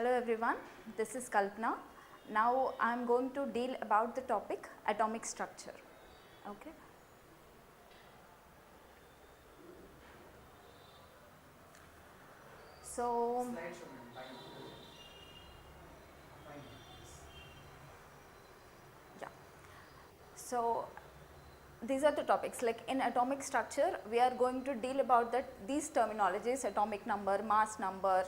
Hello everyone, this is Kalpana. Now I am going to deal about the topic atomic structure. Okay. So, yeah. So these are the topics, like in atomic structure we are going to deal about these terminologies: atomic number, mass number,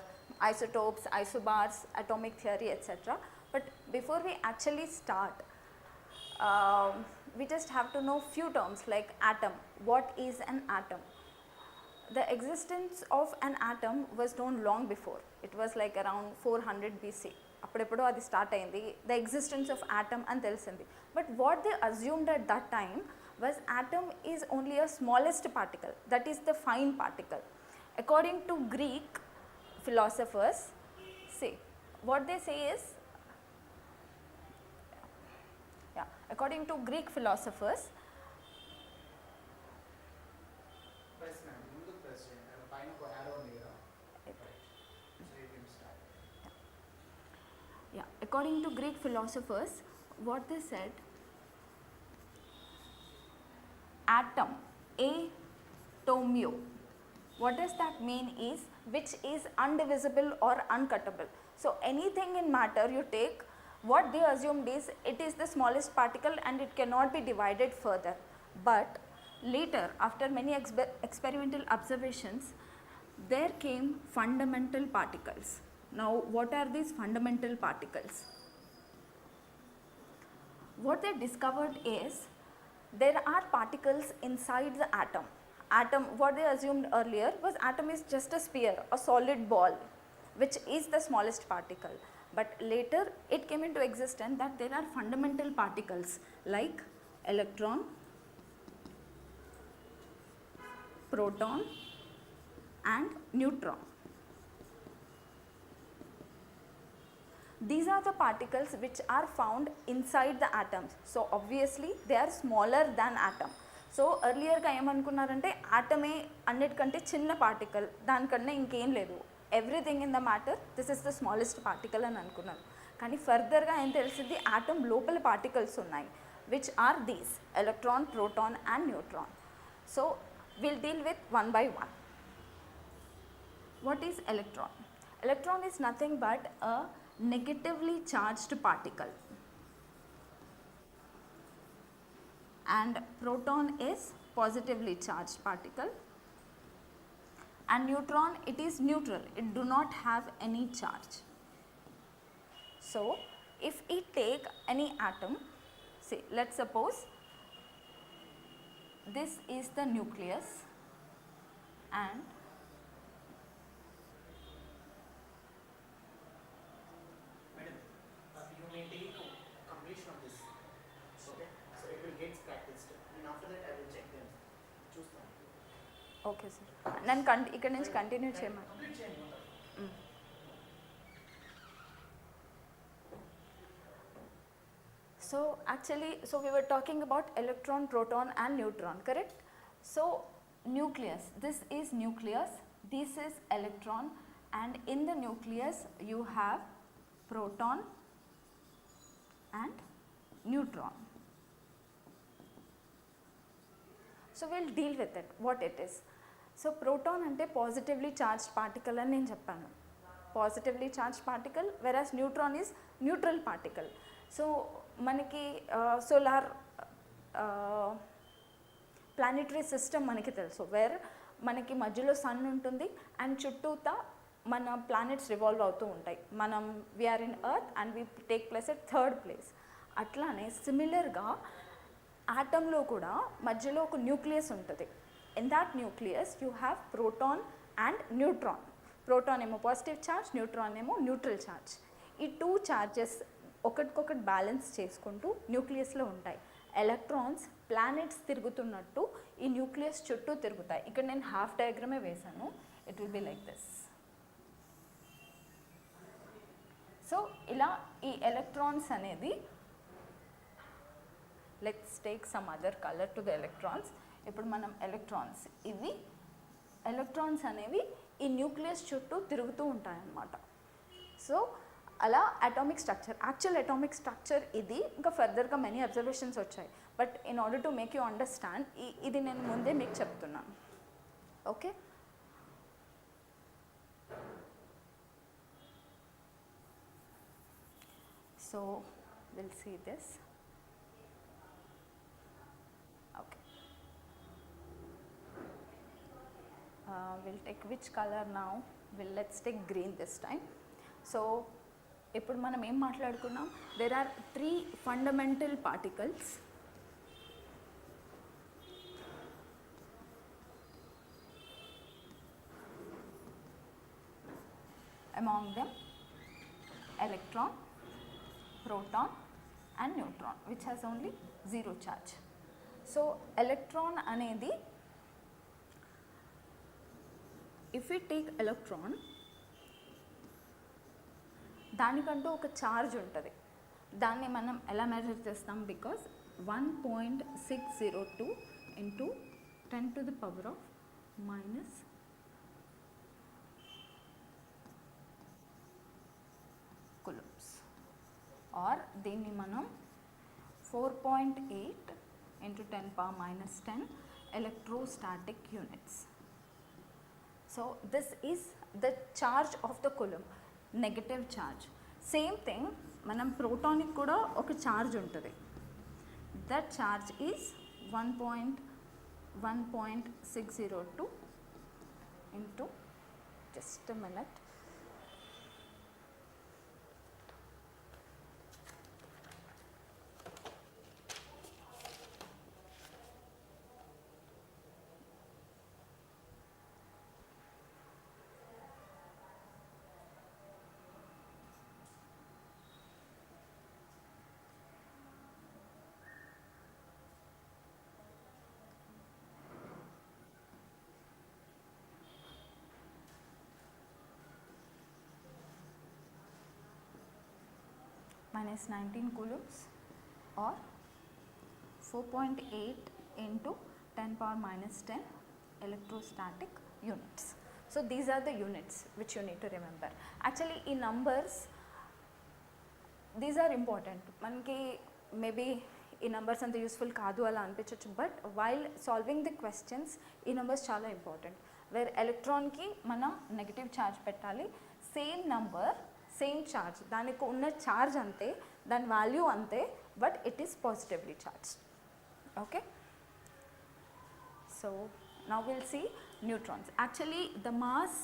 isotopes, isobars, atomic theory, etc. But before we actually start, we just have to know few terms like atom. What is an atom? The existence of an atom was known long before. It was like around 400 BC. అప్పుడెప్పుడో అది start అయింది, the existence of atom అని తెలిసింది. But what they assumed at that time was atom is only a smallest particle, that is the fine particle. According to Greek philosophers, see what they say is, according to Greek philosophers, according to Greek philosophers, what they said, atom, atomio, what does that mean is which is undivisible or uncuttable. So anything in matter you take, what they assumed is it is the smallest particle and it cannot be divided further. But later, after many experimental observations, there came fundamental particles. Now what are these fundamental particles? What they discovered is there are particles inside the atom. Atom, what they assumed earlier was atom is just a sphere, a solid ball, which is the smallest particle. But later it came into existence that there are fundamental particles like electron, proton and neutron. These are the particles which are found inside the atoms. So obviously they are smaller than atom. So earlier ga em anukunnarante atom e annittikante chinna particle, danikanna inkem ledu, everything in the matter, this is the smallest particle అని అనుకున్నారు. కానీ ఫర్దర్గా ఏం తెలిసింది, atom లోపల particles ఉన్నాయి, which are these electron, proton and neutron. So we'll deal with one by one. What is electron? Electron is nothing but a negatively charged particle, and proton is positively charged particle, and neutron, it is neutral, it do not have any charge. So if we take any atom, say let's suppose this is the nucleus and okay sir, నేను ఇక్కడ నుంచి continue చేయమని. So actually, so we were talking about electron, proton and neutron, correct? So nucleus, this is nucleus, this is electron, and in the nucleus you have proton and neutron. So we'll deal with it, what it is. So proton ante positively charged particle అని నేను చెప్పాను, positively charged particle, whereas neutron is neutral particle. So మనకి solar planetary system మనకి తెలుసు, wear మనకి మధ్యలో sun ఉంటుంది and చుట్టూతా మన ప్లానెట్స్ రివాల్వ్ అవుతూ ఉంటాయి. మనం we are in earth and we take place at third place. అట్లానే సిమిలర్గా ఆటంలో కూడా మధ్యలో ఒక న్యూక్లియస్ ఉంటుంది. In that nucleus you have proton and neutron. Proton ఏమో పాజిటివ్ ఛార్జ్, న్యూట్రాన్ ఏమో న్యూట్రల్ ఛార్జ్. ఈ టూ ఛార్జెస్ ఒకటికొకటి బ్యాలెన్స్ చేసుకుంటూ న్యూక్లియస్లో ఉంటాయి. ఎలక్ట్రాన్స్ ప్లానెట్స్ తిరుగుతున్నట్టు ఈ న్యూక్లియస్ చుట్టూ తిరుగుతాయి. ఇక్కడ నేను హాఫ్ డయాగ్రామే వేశాను, it will be like this. So ఇలా ఈ ఎలక్ట్రాన్స్ అనేది, let's take some other colour to the electrons. ఇప్పుడు మనం ఎలక్ట్రాన్స్, ఇవి ఎలక్ట్రాన్స్ అనేవి ఈ న్యూక్లియస్ చుట్టూ తిరుగుతూ ఉంటాయన్నమాట. సో అలా atomic structure, actual atomic structure ఇది. ఇంకా ఫర్దర్గా మెనీ అబ్జర్వేషన్స్ వచ్చాయి, but in order to make you understand ఇది నేను ముందే మీకు చెప్తున్నాను. Okay, so will see this. Okay, will take which colour now? Let's take green this time. So ఇప్పుడు మనం ఏం మాట్లాడుకున్నాం? There are 3 fundamental particles. Among them electron, proton and neutron, which has only 0 charge. So electron anedi, if we take electron, దానికంటూ ఒక charge ఉంటుంది. దాన్ని మనం ఎలా మెజర్ చేస్తాం? Because 1.602 into 10 to the power of minus coulombs, or దీన్ని మనం 4.8 into 10 power minus 10 electrostatic units. So this is the charge of the coulomb, negative charge. Same thing మనం ప్రోటానిక్ కూడా ఒక ఛార్జ్ ఉంటుంది. That charge is 1.602 into, just a minute, minus 19 coulombs, or 4.8 into 10 power minus 10 electrostatic units. So these are the units which you need to remember. Actually in numbers these are important. మనకి maybe ఈ numbers అంత useful కాదు అలా అనిపించవచ్చు, but while solving the questions ఈ numbers చాలా important. Where ఎలక్ట్రాన్కి మనం నెగటివ్ ఛార్జ్ పెట్టాలి, సేమ్ నంబర్ సేమ్ ఛార్జ్, దానికి ఉన్న ఛార్జ్ అంతే, దాని వాల్యూ అంతే, but it is positively charge. Okay, so now will see neutrons. Actually the mass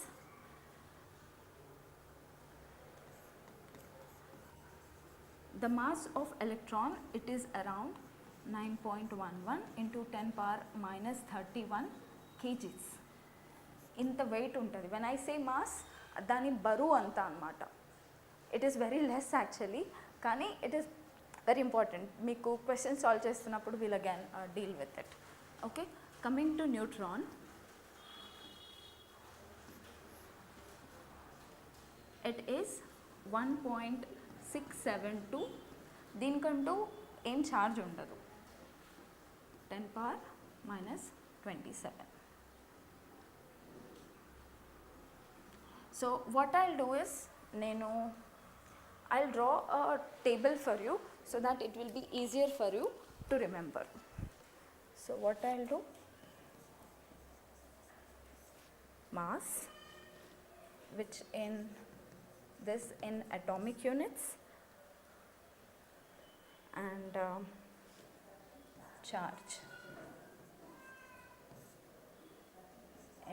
of electron, it is around 9.11 into 10 power minus 31 kgs. ఇంత weight ఉంటుంది. When I say mass, దాని బరువు అంత అన్నమాట. It is very less actually, కానీ it is very important. మీకు question solve చేస్తున్నప్పుడు we'll again deal with it. Okay, coming to neutron, it is 1.672. దీనికంటూ ఏం ఛార్జ్ ఉండదు. 10 power minus 27. So what I'll do is, I'll draw a table for you so that it will be easier for you to remember. So what I'll do, mass, which in this in atomic units, and charge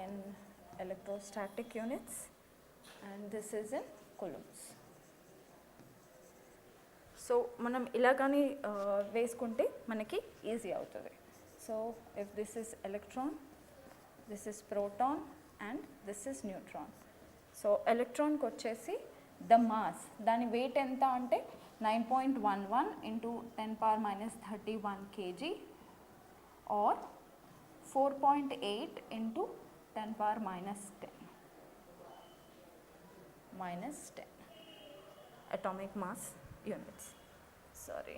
in electrostatic units, and this is in coulombs. So మనం ఇలాగని వేసుకుంటే మనకి easy అవుతుంది. So if this is electron, this is proton and this is neutron. So ఎలక్ట్రాన్కి వచ్చేసి the mass, దాని wait ఎంత అంటే 9.11 into 10 power minus 31 kg, or 4.8 into 10 power minus 10 atomic mass units. Sorry.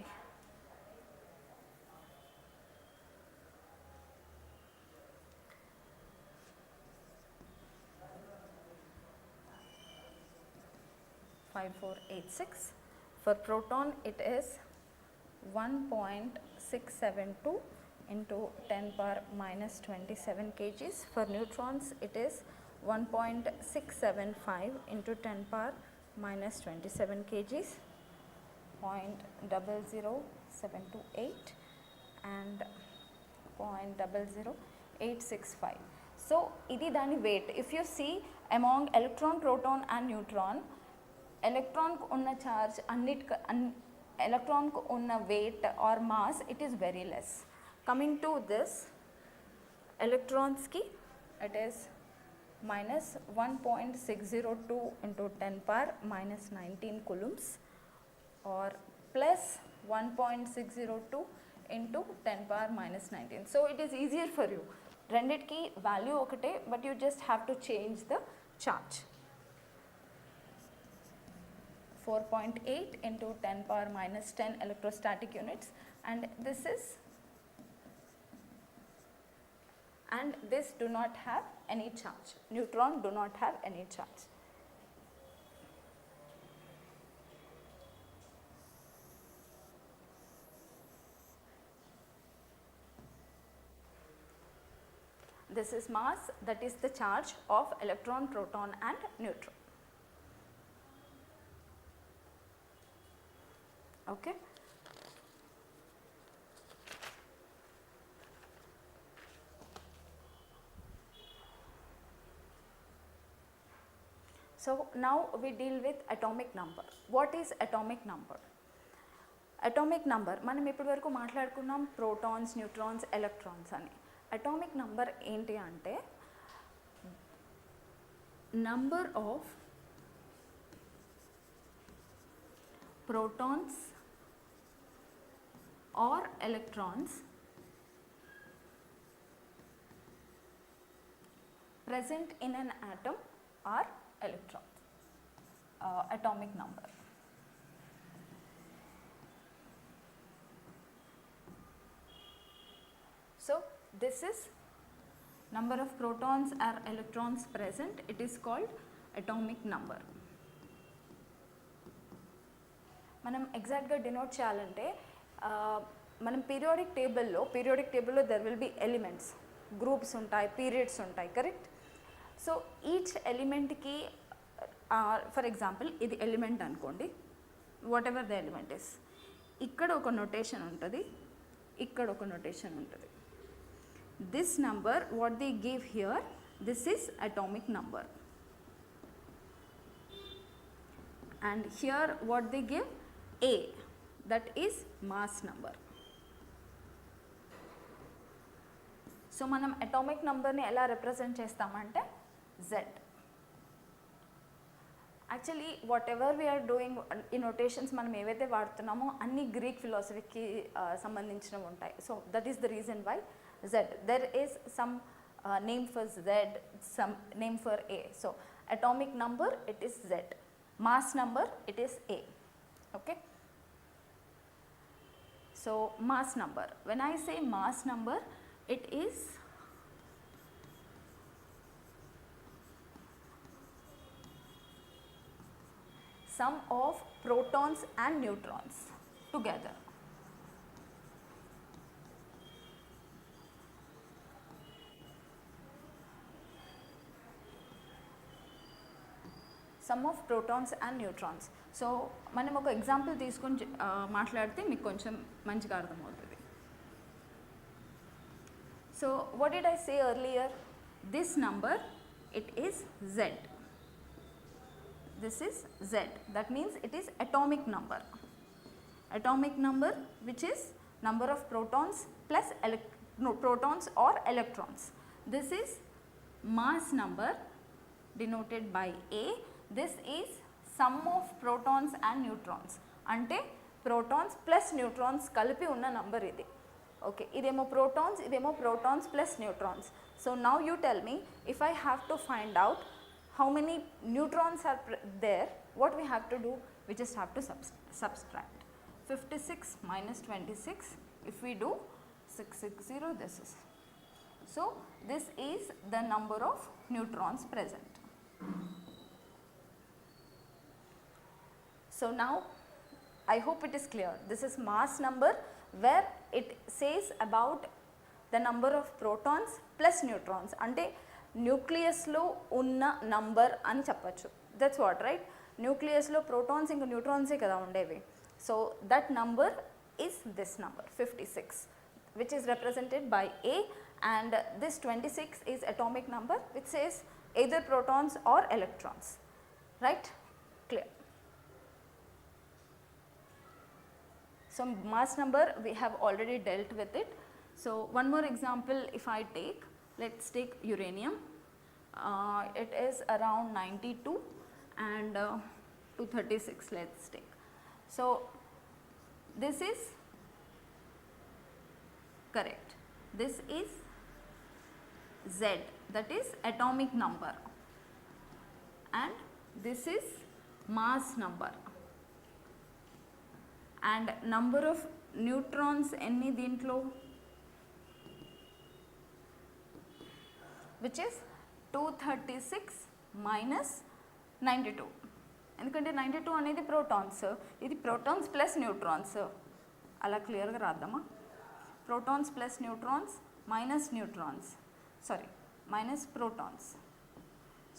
5486. For proton it is 1.672 into 10 power minus 27 kgs. For neutrons it is 1.675 into 10 power minus 27 kgs, 0.00728 and 0.00865. So, idi dani weight. If you see among electron, proton and neutron, electron ku unna charge electron ku unna weight or mass, it is very less. Coming to this, electrons ki it is minus 1.602 into 10 power minus 19 coulombs or plus 1.602 into 10 power minus 19. So it is easier for you. Renditki value okate, but you just have to change the charge. 4.8 into 10 power minus 10 electrostatic units, and this do not have any charge. Neutron do not have any charge. This is mass, that is the charge of electron, proton and neutron. Okay. So now we deal with atomic number. What is atomic number? Atomic number, మనం ఇప్పటి వరకు మాట్లాడుకున్నాం protons, neutrons, electrons అని. Atomic number ఏంటి అంటే number of protons or electrons present in an atom or electrons, atomic number. So this is number of protons or electrons present, it is called atomic number. మనం ఎగ్జాక్ట్గా denote చేయాలంటే మనం periodic టేబుల్లో there will be elements, groups ఉంటాయి, periods ఉంటాయి, correct? So each ఎలిమెంట్కి for example ఇది element అనుకోండి, whatever the element is, ఇక్కడ ఒక నొటేషన్ ఉంటుంది, ఇక్కడ ఒక నొటేషన్ ఉంటుంది. This number what they give here, this is atomic number, and here what they give, A, that is mass number. So మనం atomic నంబర్ని ఎలా రిప్రజెంట్ చేస్తామంటే Z. Actually whatever we are doing ఈ notations మనం ఏవైతే వాడుతున్నామో అన్ని గ్రీక్ ఫిలాసఫీకి సంబంధించినవి ఉంటాయి. So that is the reason why Z. There is some name for Z, some name for A. So atomic number it is Z. Mass number it is A. Okay. So mass number, when I say mass number, it is sum of protons and neutrons together. Sum of protons and neutrons. So మనం ఒక example తీసుకొని మాట్లాడితే మీకు కొంచెం మంచిగా అర్థమవుతుంది. So what did I say earlier, this number it is Z. This is Z, that means it is atomic number. Atomic number which is number of protons plus protons or electrons. This is mass number denoted by A. This is sum of protons and neutrons, అంటే protons plus neutrons కలిపి ఉన్న number ఇది. Okay, ఇదేమో protons plus neutrons. So now you tell me, if I have to find out how many neutrons are there, what we have to do, we just have to subtract 56 minus 26. If we do 660, this is. So this is the number of neutrons present. So now I hope it is clear. This is mass number where it says about the number of protons plus neutrons. అంటే న్యూక్లియస్లో ఉన్న number అని చెప్పచ్చు. That's what right. న్యూక్లియస్లో protons ఇంకా న్యూట్రాన్సే కదా ఉండేవి. So that number is this number 56, which is represented by A, and this 26 is atomic number which says either protons or electrons, right? Clear. So mass number we have already dealt with it. So one more example if I take, let's take uranium. It is around 92 and 236 let's take. So this is correct. This is Z, that is atomic number, and this is mass number, and number of neutrons any dintlo, which is 236 minus 92. ఎందుకంటే 92 అనేది protons, ఇది protons plus neutrons. అలా క్లియర్గా రాద్దామా? Protons plus neutrons minus neutrons, sorry minus protons.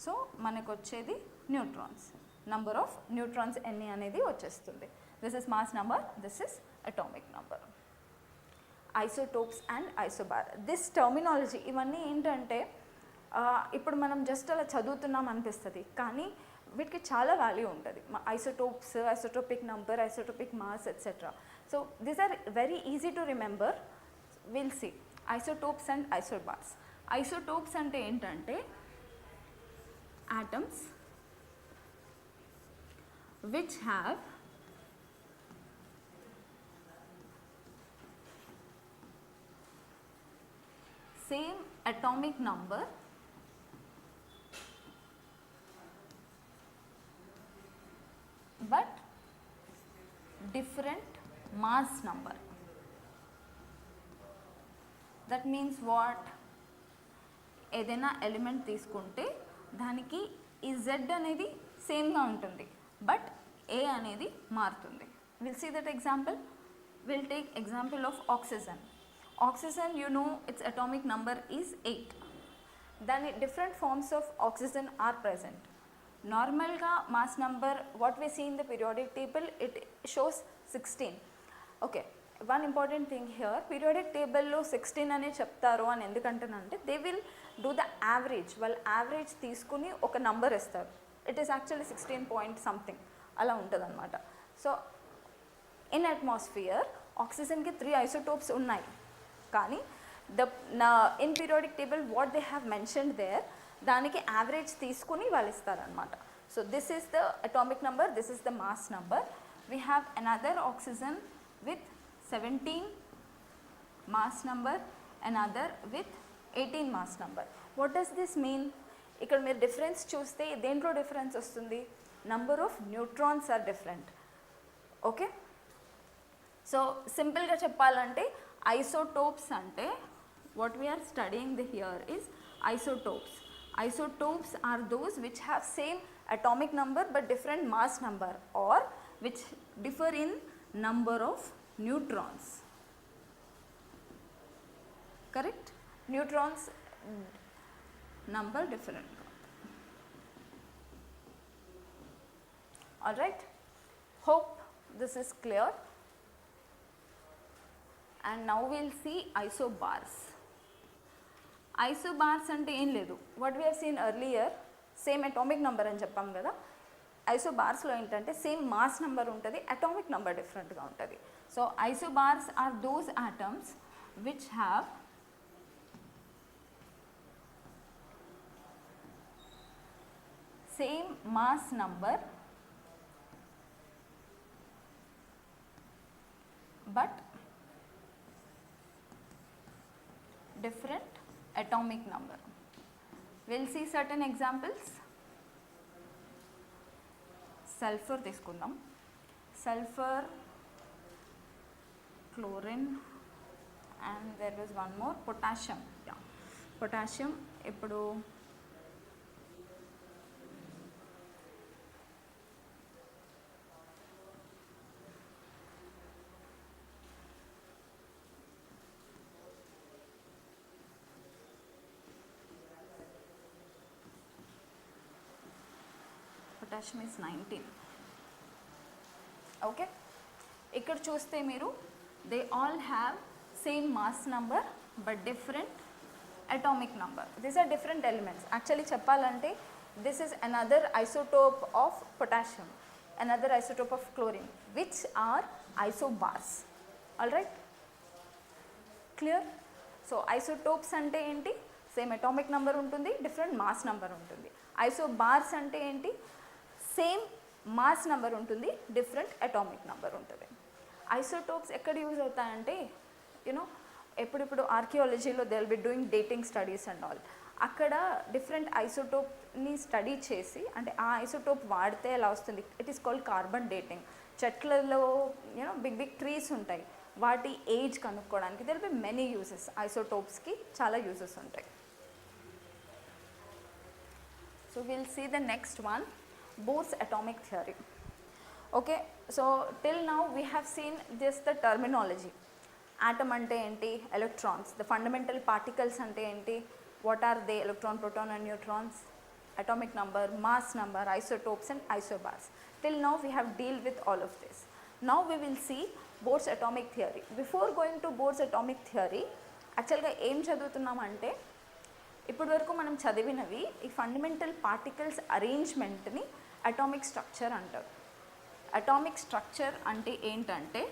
So మనకు వచ్చేది neutrons, number of neutrons ఎన్ని అనేది వచ్చేస్తుంది. This is mass number, this is atomic number. Isotopes and isobar, this terminology ఇవన్నీ ఏంటంటే ఇప్పుడు మనం జస్ట్ అలా చదువుతున్నాం అనిపిస్తుంది, కానీ వీటికి చాలా వాల్యూ ఉంటుంది. Isotopes, isotopic number, isotopic mass etcetera. So these are very easy to remember. Will see isotopes and isobars. Isotopes అంటే ఏంటంటే atoms which have same atomic number but different mass number. That means what? ఏదైనా element తీసుకుంటే దానికి ఈ Z అనేది సేమ్గా ఉంటుంది, but A అనేది మారుతుంది. We'll see that example. We'll take example of oxygen. Oxygen you know its atomic number is 8. దాని different forms of oxygen are present. నార్మల్గా mass number what we see in the periodic table it shows 16. Okay, one important thing here, periodic టేబుల్లో 16 అనే చెప్తారు అని ఎందుకంటానంటే they will do the average. వాళ్ళు average తీసుకుని ఒక నంబర్ ఇస్తారు. It is actually 16 point something అలా ఉంటుంది అనమాట. సో ఇన్ అట్మాస్ఫియర్ ఆక్సిజన్కి 3 ఐసోటోప్స్ ఉన్నాయి, కానీ in periodic table what they have mentioned there దానికి యావరేజ్ తీసుకుని వాళ్ళు ఇస్తారనమాట. So this is the atomic number, this is the mass number. We have another oxygen with 17 mass number, another with 18 mass number. What does this mean? ఇక్కడ మీరు difference చూస్తే దేంట్లో difference వస్తుంది? Number of neutrons are different. Okay, so సింపుల్గా చెప్పాలంటే isotopes అంటే what we are studying the here is isotopes. Isotopes are those which have same atomic number but different mass number, or which differ in number of neutrons. Correct? Neutrons number different. All right, hope this is clear. And now we'll see isobars. Isobars అంటే ఏం లేదు, what we have seen earlier, same atomic number అని చెప్పాం కదా. ఐసోబార్స్లో ఏంటంటే same mass number ఉంటుంది, atomic number డిఫరెంట్గా ఉంటుంది. So isobars are those atoms which have same mass number but different atomic number. We'll see certain examples. Sulfur తీసుకుందాం. Sulfur, chlorine, and there was one more, potassium. Yeah, potassium. ఇప్పుడు potassium is 19. Okay, ఇక్కడ చూస్తే మీరు they all have same mass number but different atomic number. These are different elements. Actually చెప్పాలంటే this is another isotope of potassium, another isotope of chlorine, which are isobars. All right, clear? So isotopes అంటే ఏంటి? Same atomic number ఉంటుంది, different mass number ఉంటుంది. Isobars అంటే ఏంటి? Same mass number ఉంటుంది, different atomic number ఉంటుంది. Isotopes ఎక్కడ use అవుతాయంటే యూనో ఎప్పుడిప్పుడు ఆర్కియాలజీలో they will be doing dating studies and all. అక్కడ డిఫరెంట్ ఐసోటోప్ని స్టడీ చేసి, అంటే ఆ ఐసోటోప్ వాడితే ఎలా వస్తుంది, it is called carbon dating. చెట్లలో యూనో బిగ్ బిగ్ ట్రీస్ ఉంటాయి, వాటి ఏజ్ కనుక్కోవడానికి they will be many uses. ఐసోటోప్స్కి చాలా యూజెస్ ఉంటాయి. So will see the next one, Bohr's atomic theory. Okay, so till now we have seen just the terminology. Atom ante enti, electrons, the fundamental particles ante enti, what are they, electron, proton and neutrons, atomic number, mass number, isotopes and isobars. Till now we have dealt with all of this. Now we will see Bohr's atomic theory. Before going to Bohr's atomic theory, actually ga em chaduvutunnam ante ఇప్పటి వరకు మనం చదివినవి ఈ fundamental particles అరేంజ్మెంట్ని atomic structure అంటారు. Atomic structure అంటే ఏంటంటే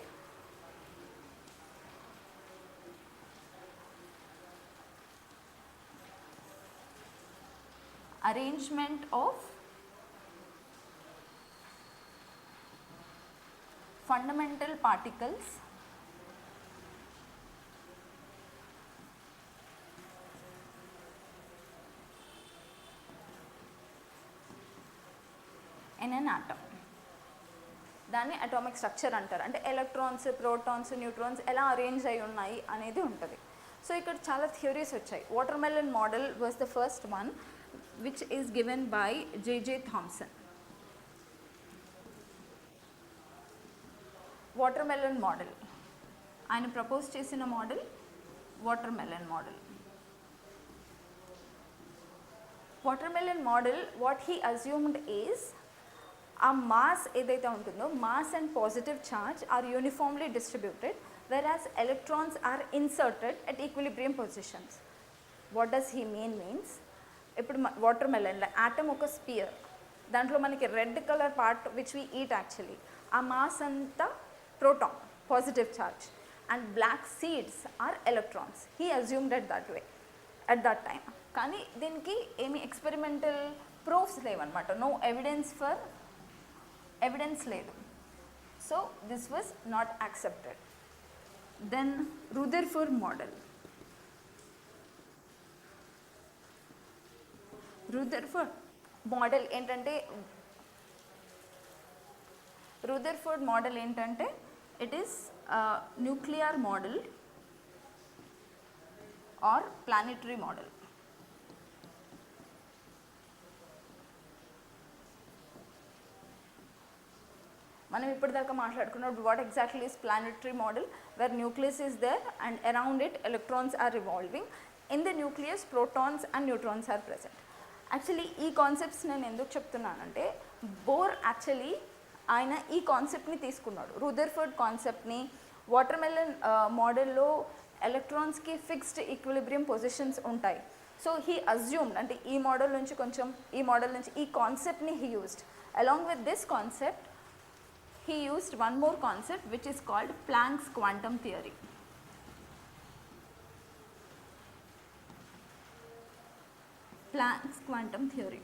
arrangement of fundamental particles in an atom. దాన్ని అటామిక్ స్ట్రక్చర్ అంటారు. అంటే ఎలక్ట్రాన్స్, ప్రోటాన్స్, న్యూట్రాన్స్ ఎలా అరేంజ్ అయి ఉన్నాయి అనేది ఉంటుంది. సో ఇక్కడ చాలా థియరీస్ వచ్చాయి. Watermelon model was the first one which is given by J J Thomson. Watermelon model ఆయన ప్రపోజ్ చేసిన model watermelon model. Watermelon model what he assumed is ఆ మాస్ ఏదైతే ఉంటుందో mass and positive charge are uniformly distributed whereas electrons are inserted at equilibrium positions. What does he means, ఇప్పుడు water మెలన్లో atom ఒక sphere, దాంట్లో మనకి red colour part which we eat actually, ఆ mass అంతా proton positive charge and black seeds are electrons. He assumed at that way at that time. కానీ దీనికి ఏమి ఎక్స్పెరిమెంటల్ ప్రూఫ్స్ లేవన్నమాట, నో ఎవిడెన్స్ లేదు. So this was not accepted. Then Rutherford model. రుదర్ఫోర్డ్ model ఏంటంటే it is nuclear model or planetary model. మనం ఇప్పటిదాకా మాట్లాడుకున్నప్పుడు what exactly is planetary model, where nucleus is there and around it electrons are revolving. In the nucleus protons and neutrons are present. Actually ఈ concepts నేను ఎందుకు చెప్తున్నానంటే bore actually ఆయన ఈ కాన్సెప్ట్ని తీసుకున్నాడు, రుదర్ఫోర్డ్ కాన్సెప్ట్ని. వాటర్మెలన్ మోడల్లో ఎలక్ట్రాన్స్కి ఫిక్స్డ్ ఈక్విలిబ్రియం పొజిషన్స్ ఉంటాయి. సో హీ అజ్యూమ్డ్, అంటే ఈ మోడల్ నుంచి ఈ కాన్సెప్ట్ని he used. Along with this concept he used one more concept which is called Planck's quantum theory. Planck's quantum theory.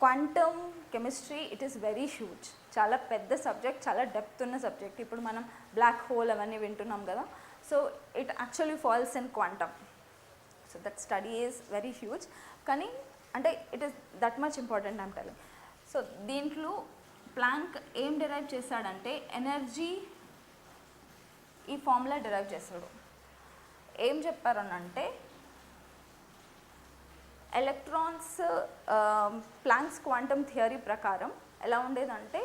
Quantum chemistry, it is very huge. చాలా పెద్ద subject, చాలా depth ఉన్న subject. ఇప్పుడు మనం బ్లాక్ హోల్ అవన్నీ వింటున్నాం కదా. So it actually falls in quantum. So that study is very huge. కానీ అంటే it is that much important I'm telling. So దీంట్లో ప్లాంక్ ఏం డిరైవ్ చేశాడంటే ఎనర్జీ ఈ ఫార్ములా డిరైవ్ చేశాడు. ఏం చెప్పారనంటే ఎలక్ట్రాన్స్ ప్లాంక్స్ క్వాంటమ్ థియరీ ప్రకారం ఎలా ఉండేదంటే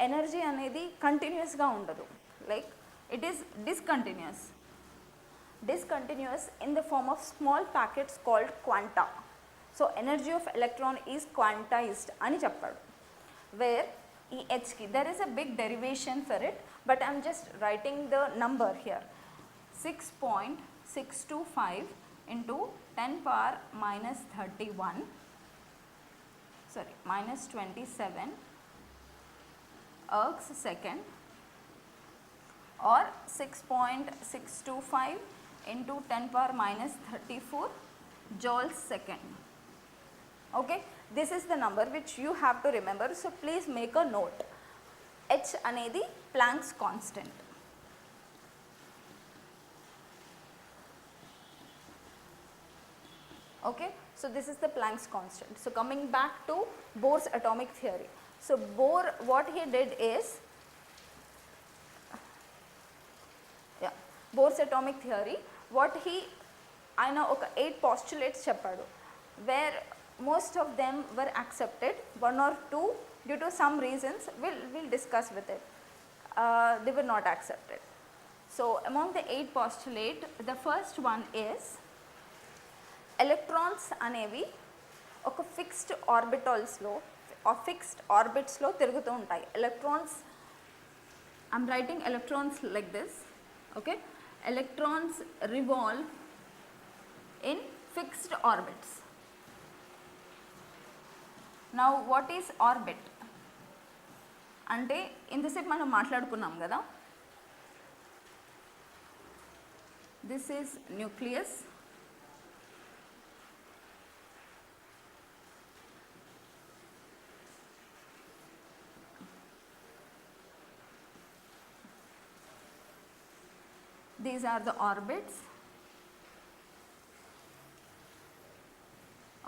ఎనర్జీ అనేది కంటిన్యూస్గా ఉండదు, like it is discontinuous in the form of small packets called quanta. So energy of electron is quantized అని చెప్పాడు. వేర్ ఈ హెచ్కి there is a big derivation for it, but I'm just writing the number here. 6.625 into 10 power minus 31, sorry, minus 27 ergs second, or 6.625 into 10 power minus 34 joules second. Okay, this is the number which you have to remember, so please make a note. H anedi Planck's constant. Okay, so this is the Planck's constant. So coming back to Bohr's atomic theory. So Bohr, what he did is, Bohr's atomic theory, what he, ఆయన ఒక 8 postulates చెప్పాడు, where most of them were accepted, one or two due to some reasons we'll discuss with it, they were not accepted. So among the 8 postulates, the first one is electrons అనేవి ఒక fixed ఆర్బిటల్స్లో fixed ఆర్బిట్స్లో తిరుగుతూ ఉంటాయి. Electrons, I'm writing electrons like this. Okay, electrons revolve in fixed orbits. Now what is orbit అంటే, ఇంతసేపు మనం మాట్లాడుకున్నాం కదా, this is nucleus, these are the orbits.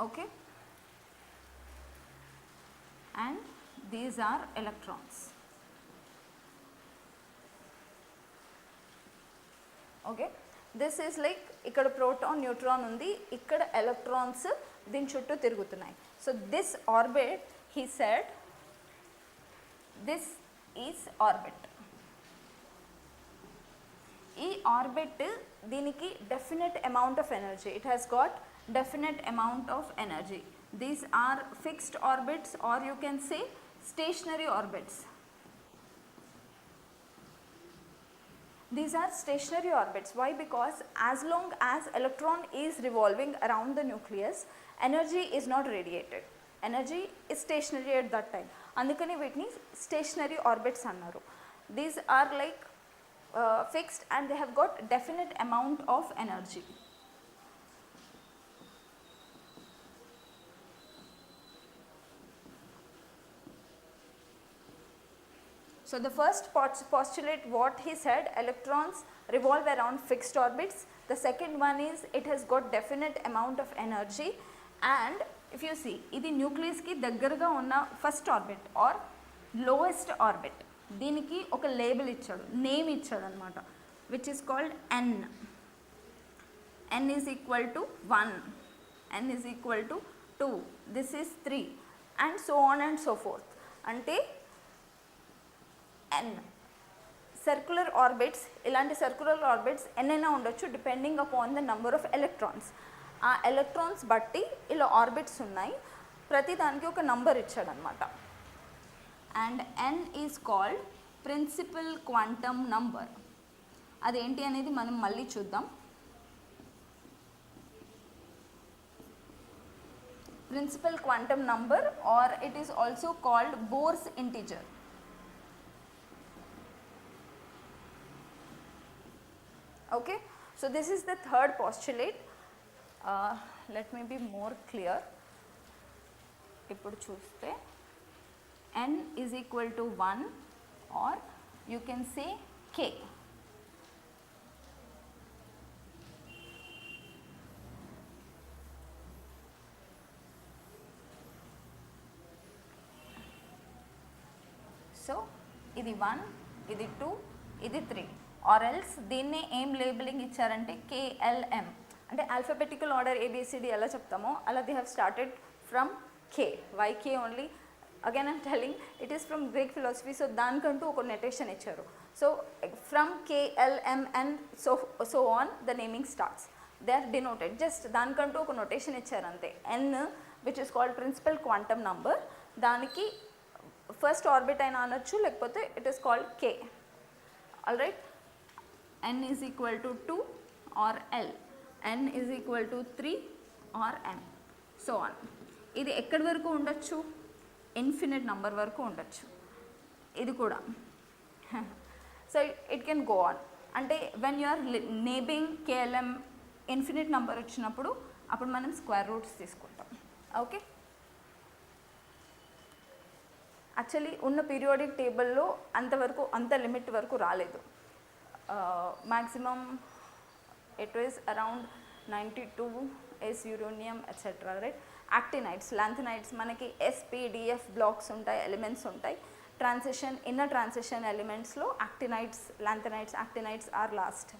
Okay, and these are electrons. Okay, this is like ikkada proton neutron undi, ikkada electrons din chuttu tirugutunnayi. So this orbit, he said, this is orbit. ఈ orbit దీనికి definite amount of energy, it has got definite amount of energy. These are fixed orbits, or you can say stationary orbits. These are stationary orbits. Why? Because as long as electron is revolving around the nucleus, energy is not radiated. Energy is stationary at that time. Andukani వీటిని stationary orbits అన్నారు. These are like fixed and they have got definite amount of energy. So the first postulate, what he said, electrons revolve around fixed orbits. The second one is it has got definite amount of energy, and if you see, ఇది nucleus ki దగ్గరగా ఉన్న first orbit or lowest orbit. దీనికి ఒక label ఇచ్చాడు, name ఇచ్చాడు అనమాట, which is called n. n is equal to 1, n is equal to 2, this is 3 and so on and so forth. అంటే n circular orbits, ఇలాంటి circular orbits ఎన్నైనా ఉండొచ్చు depending upon the number of electrons. ఆ electrons బట్టి ఇలా orbits ఉన్నాయి, ప్రతి దానికి ఒక నంబర్ ఇచ్చాడనమాట. And n is called principal quantum number. అదేంటి అనేది మనం మళ్ళీ చూద్దాం. Principal quantum number, or it is also called Bohr's integer. Okay, so this is the third postulate. Let me be more clear. ఇప్పుడు చూస్తే n is equal to 1, or you can say k. So ఇది 1, ఇది 2, ఇది 3. Or else దీన్నే ఏం labelling ఇచ్చారంటే KLM, అంటే alphabetical order ABCD ఎలా చెప్తామో అలా they have started from K. Why K only? Again I'm telling it is from Greek philosophy, so దానికంటూ ఒక నొటేషన్ ఇచ్చారు. So from KLM and so on the naming starts. They are denoted, just దానికంటూ ఒక notation ఇచ్చారు అంతే. N which is called principal quantum number, దానికి first orbit అయినా అనొచ్చు, లేకపోతే it is called K. All right, n is equal to 2 or L, n is equal to 3 or m, so on. ఇది ఎక్కడి వరకు ఉండొచ్చు? ఇన్ఫినిట్ నంబర్ వరకు ఉండొచ్చు ఇది కూడా. So it can go on. అంటే when you are naming KLM infinite number వచ్చినప్పుడు అప్పుడు మనం స్క్వేర్ రూట్స్ తీసుకుంటాం. ఓకే, యాక్చువల్లీ ఉన్న పీరియాడిక్ టేబుల్లో అంతవరకు అంత లిమిట్ వరకు రాలేదు. Maximum it was around 92 is uranium etc. right. Actinides, lanthanides మనకి SPDF బ్లాక్స్ ఉంటాయి, ఎలిమెంట్స్ ఉంటాయి. ట్రాన్సిషన్ ఇన్నర్ ట్రాన్సిషన్ ఎలిమెంట్స్లో actinides, lanthanides, actinides are last.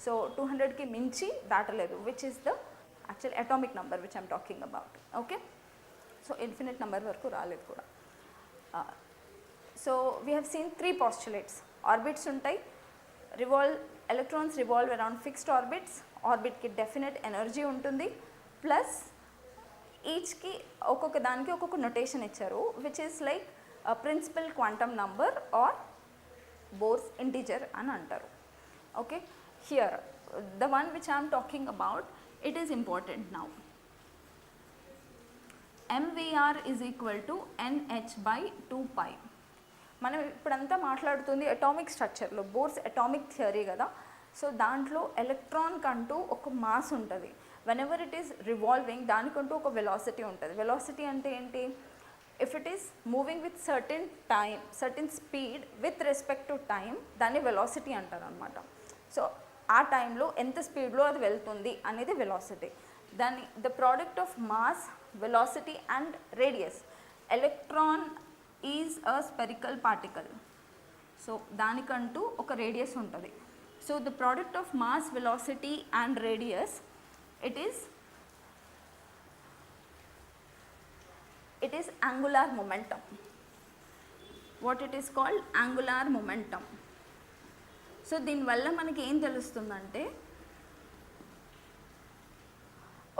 So 200కి మించి దాటలేదు, which is the actual atomic number which I'm talking about. Okay, so infinite number వరకు రాలేదు కూడా. So we have seen 3 postulates. Orbits ఉంటాయి, electrons revolve around fixed orbits, ఆర్బిట్కి definite energy ఉంటుంది, plus ఈచ్కి ఒక్కొక్క దానికి ఒక్కొక్క నొటేషన్ ఇచ్చారు, which is like principal quantum number or bores integer అని అంటారు. Okay, here the one which I'm talking about, it is important now. MVR is equal to NH/2π. మనం ఇప్పుడంతా మాట్లాడుతుంది అటామిక్ స్ట్రక్చర్లో, బోర్స్ అటామిక్ థియరీ కదా. So దాంట్లో electron కంటూ ఒక mass ఉంటుంది. When ever it is revolving దానికంటూ ఒక వెలాసిటీ ఉంటుంది. వెలాసిటీ అంటే ఏంటి? If it is moving with certain time, certain speed with respect to time, దాన్ని వెలాసిటీ అంటారు అనమాట. సో ఆ టైంలో ఎంత స్పీడ్లో అది వెళ్తుంది అనేది వెలాసిటీ. దాన్ని the product of mass, velocity and radius. Electron is a spherical particle, so దానికంటూ ఒక రేడియస్ ఉంటుంది. So the product of mass, velocity and radius, it is angular momentum. What it is called? Angular momentum. So దీనివల్ల మనకి ఏం తెలుస్తుందంటే,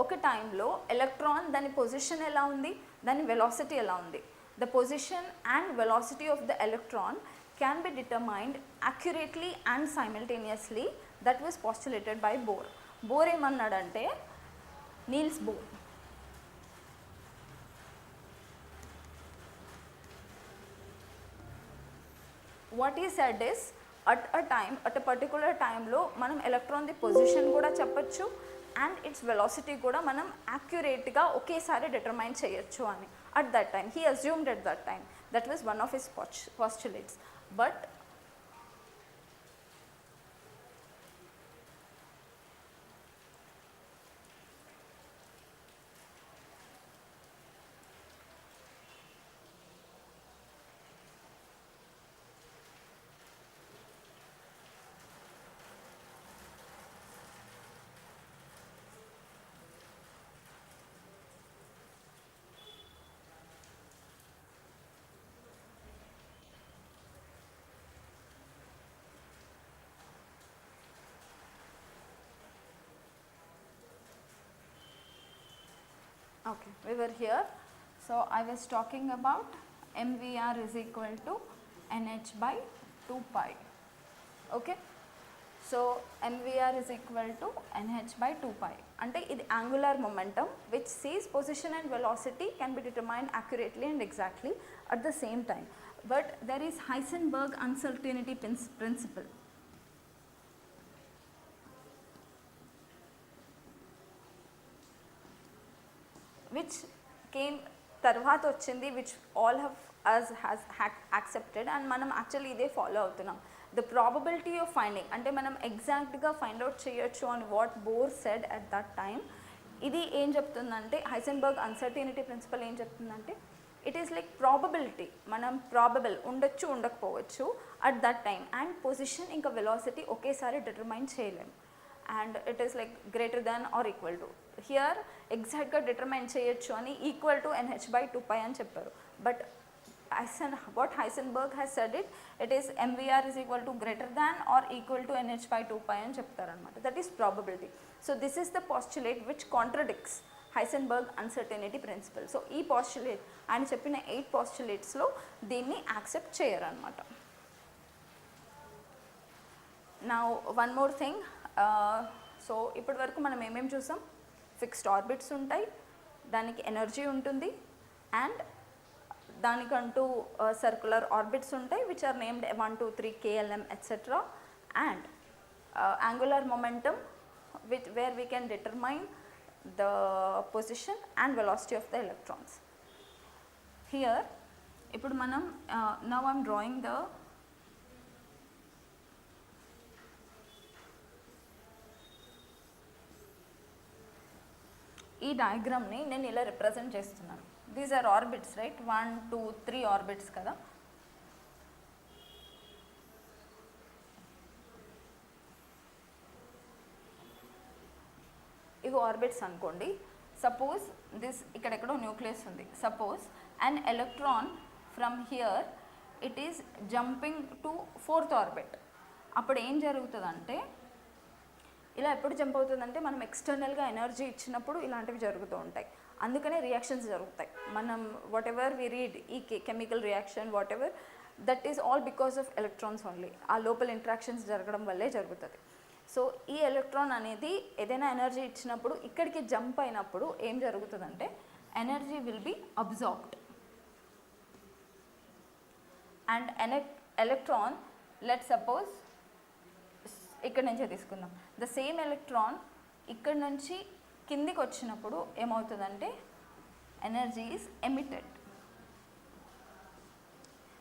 ఒక టైంలో electron దాని position ఎలా ఉంది, దాని వెలాసిటీ ఎలా ఉంది. The position and velocity of the electron can be determined accurately and simultaneously. That was postulated by Bohr. Bohr ఏమన్నాడంటే, Niels Bohr. What he said is, at a particular time లో మనం electron the position కూడా చెప్పచ్చు and it's velocity కూడా మనం యాక్యురేట్గా ఒకేసారి determine చేయొచ్చు అని. At that time, he assumed at that time, that was one of his postulates. But okay, we were here. So I was talking about MVR is equal to NH/2π. Okay, so MVR is equal to NH/2π. అంటే ఇది angular momentum which sees position and velocity can be determined accurately and exactly at the same time. But there is Heisenberg uncertainty principle. Which came తర్వాత వచ్చింది, which all of us has accepted and మనం actually ఇదే follow అవుతున్నాం. The probability of finding అంటే మనం ఎగ్జాక్ట్గా find out చేయొచ్చు అని what bore said at that time. ఇది ఏం చెప్తుందంటే, హైసెన్బర్గ్ అన్సర్టెనిటీ ప్రిన్సిపల్ ఏం చెప్తుందంటే, ఇట్ ఈస్ లైక్ ప్రాబబిలిటీ, మనం ప్రాబబుల్ ఉండొచ్చు ఉండకపోవచ్చు at that time, and position ఇంకా వెలాసిటీ ఒకేసారి డిటర్మైన్ చేయలేము. And it is like greater than or equal to, here ఎగ్జాక్ట్గా డిటర్మైన్ చేయొచ్చు అని ఈక్వల్ టు NH/2π అని చెప్పారు. But what Heisenberg has said it is MVR is equal to greater than or equal to NH by 2 pi అని చెప్తారనమాట. That is probability. So this is the postulate which contradicts Heisenberg uncertainty principle. So ఈ postulate ఆయన చెప్పిన 8 పాస్టులేట్స్లో దీన్ని accept చేయరనమాట. నా one more thing, so ఇప్పటి వరకు మనం ఏమేమి చూసాం? ఫిక్స్డ్ ఆర్బిట్స్ ఉంటాయి, దానికి ఎనర్జీ ఉంటుంది, అండ్ దానికంటూ సర్క్యులర్ ఆర్బిట్స్ ఉంటాయి which are named 1 2 3 KLM etcetera, and angular momentum where we can determine the position and velocity of the electrons. Here ఇప్పుడు మనం now I am drawing the ఈ డయాగ్రామ్ని నేను ఇలా రిప్రజెంట్ చేస్తున్నాను. These are orbits, right? 1 2 3 orbits కదా. ఇవి orbits అనుకోండి. Suppose this ఇక్కడెక్కడో న్యూక్లియస్ ఉంది. Suppose an electron from here it is jumping to 4th orbit. అప్పుడు ఏం జరుగుతుందంటే, ఇలా ఎప్పుడు జంప్ అవుతుందంటే మనం ఎక్స్టర్నల్గా ఎనర్జీ ఇచ్చినప్పుడు ఇలాంటివి జరుగుతూ ఉంటాయి. అందుకనే రియాక్షన్స్ జరుగుతాయి. మనం వాట్ ఎవర్ వి రీడ్, ఈ chemical reaction what ever, that is all because of electrons only. ఆ లోపల ఇంట్రాక్షన్స్ జరగడం వల్లే జరుగుతుంది. సో ఈ ఎలక్ట్రాన్ అనేది ఏదైనా ఎనర్జీ ఇచ్చినప్పుడు ఇక్కడికి జంప్ అయినప్పుడు ఏం జరుగుతుందంటే energy will be absorbed. And electron, let suppose ఇక్కడ నుంచే తీసుకుందాం, ద సేమ్ ఎలక్ట్రాన్ ఇక్కడ నుంచి కిందికి వచ్చినప్పుడు ఏమవుతుందంటే energy is emitted.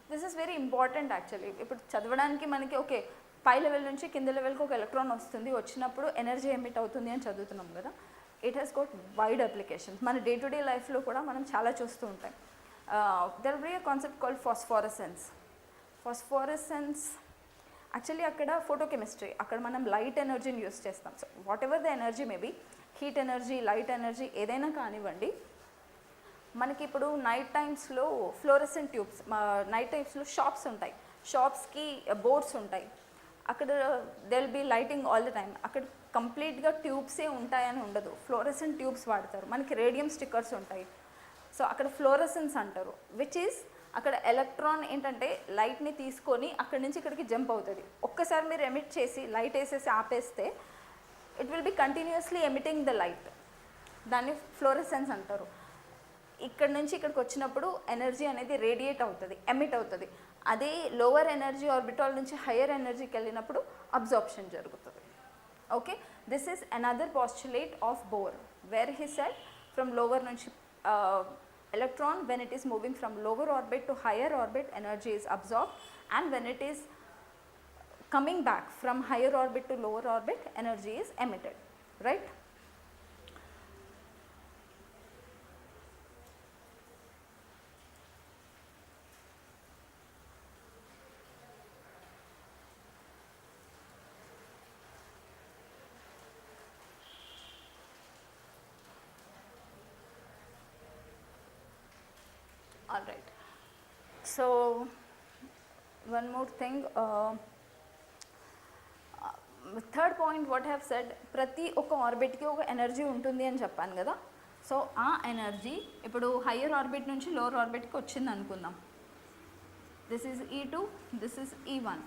This is very important actually. ఇప్పుడు చదవడానికి మనకి ఓకే, పై లెవెల్ నుంచి కింద లెవెల్కి ఒక ఎలక్ట్రాన్ వస్తుంది, వచ్చినప్పుడు ఎనర్జీ ఎమిట్ అవుతుంది అని చదువుతున్నాం కదా. It has got wide applications. మన డే టు డే లైఫ్లో కూడా మనం చాలా చూస్తూ ఉంటాం. There will be a concept called phosphorescence. Phosphorescence actually అక్కడ ఫోటోకెమిస్ట్రీ, అక్కడ మనం లైట్ ఎనర్జీని యూస్ చేస్తాం. So whatever the energy maybe, heat energy, light energy ఏదైనా కానివ్వండి, మనకి ఇప్పుడు నైట్ టైమ్స్లో ఫ్లోరెసెంట్ ట్యూబ్స్, నైట్ టైమ్స్లో షాప్స్ ఉంటాయి, షాప్స్కి బోర్డ్స్ ఉంటాయి, అక్కడ they will be lighting all the time. అక్కడ కంప్లీట్గా ట్యూబ్సే ఉంటాయని ఉండదు, ఫ్లోరెసెంట్ ట్యూబ్స్ వాడతారు. మనకి రేడియం స్టిక్కర్స్ ఉంటాయి. సో అక్కడ ఫ్లోరెసెన్స్ అంటారు, విచ్ ఈజ్ అక్కడ ఎలక్ట్రాన్ ఏంటంటే లైట్ని తీసుకొని అక్కడి నుంచి ఇక్కడికి జంప్ అవుతుంది. ఒక్కసారి మీరు ఎమిట్ చేసి లైట్ వేసేసి ఆపేస్తే it will B continuously emitting the light. దాన్ని ఫ్లోరెసెన్స్ అంటారు. ఇక్కడ నుంచి ఇక్కడికి వచ్చినప్పుడు ఎనర్జీ అనేది రేడియేట్ అవుతుంది, ఎమిట్ అవుతుంది. అదే లోవర్ ఎనర్జీ ఆర్బిటాల్ నుంచి హయ్యర్ ఎనర్జీకి వెళ్ళినప్పుడు అబ్జార్ప్షన్ జరుగుతుంది. Okay, this is another postulate of bore, where he said from lower నుంచి electron when it is moving from lower orbit to higher orbit energy is absorbed, and when it is coming back from higher orbit to lower orbit energy is emitted, right? All right, so one more thing, third point what I have said, ప్రతి ఒక్క ఆర్బిట్కి ఒక energy ఉంటుంది అని చెప్పాను కదా. So ఆ energy ఇప్పుడు higher orbit నుంచి లోవర్ ఆర్బిట్కి వచ్చింది అనుకుందాం. This is E2, this is E1.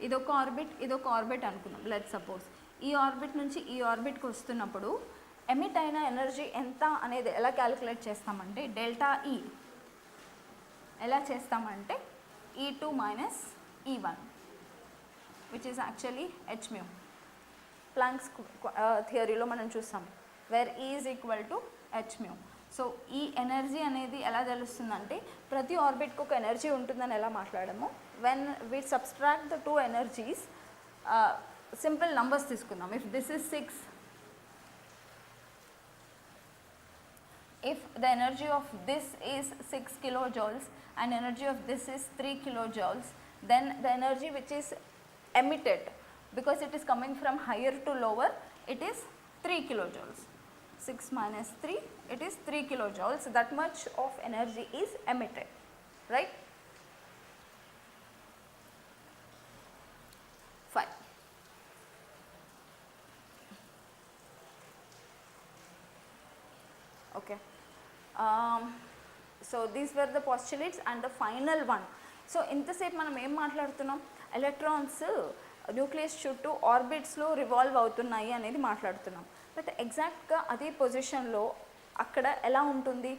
ఇదొక ఆర్బిట్, ఇదొక ఆర్బిట్ అనుకుందాం. లెట్ సపోజ్ ఈ ఆర్బిట్ నుంచి ఈ ఆర్బిట్కి వస్తున్నప్పుడు ఎమిట్ అయిన ఎనర్జీ ఎంత అనేది ఎలా క్యాలిక్యులేట్ చేస్తామంటే డెల్టా E ఎలా చేస్తామంటే E2 minus E1 which is actually hν. Planck's థియరీలో మనం చూస్తాం where E is equal to hν. So ఈ ఎనర్జీ అనేది ఎలా తెలుస్తుందంటే ప్రతి ఆర్బిట్కి ఒక ఎనర్జీ ఉంటుందని ఎలా మాట్లాడాము. When we subtract the two energies, simple numbers తీసుకుందాం. If this is 6, if the energy of this is 6 kilojoules and energy of this is 3 kilojoules, then the energy which is emitted, because it is coming from higher to lower, it is 3 kilojoules. 6 minus 3, it is 3 kilojoules. That much of energy is emitted, right? Fine. Okay. So these were the postulates and the final one. So ఇంతసేపు మనం ఏం మాట్లాడుతున్నాం, electrons nucleus చుట్టూ ఆర్బిట్స్లో revolve అవుతున్నాయి అనేది మాట్లాడుతున్నాం. But ఎగ్జాక్ట్గా అదే పొజిషన్లో అక్కడ ఎలా ఉంటుంది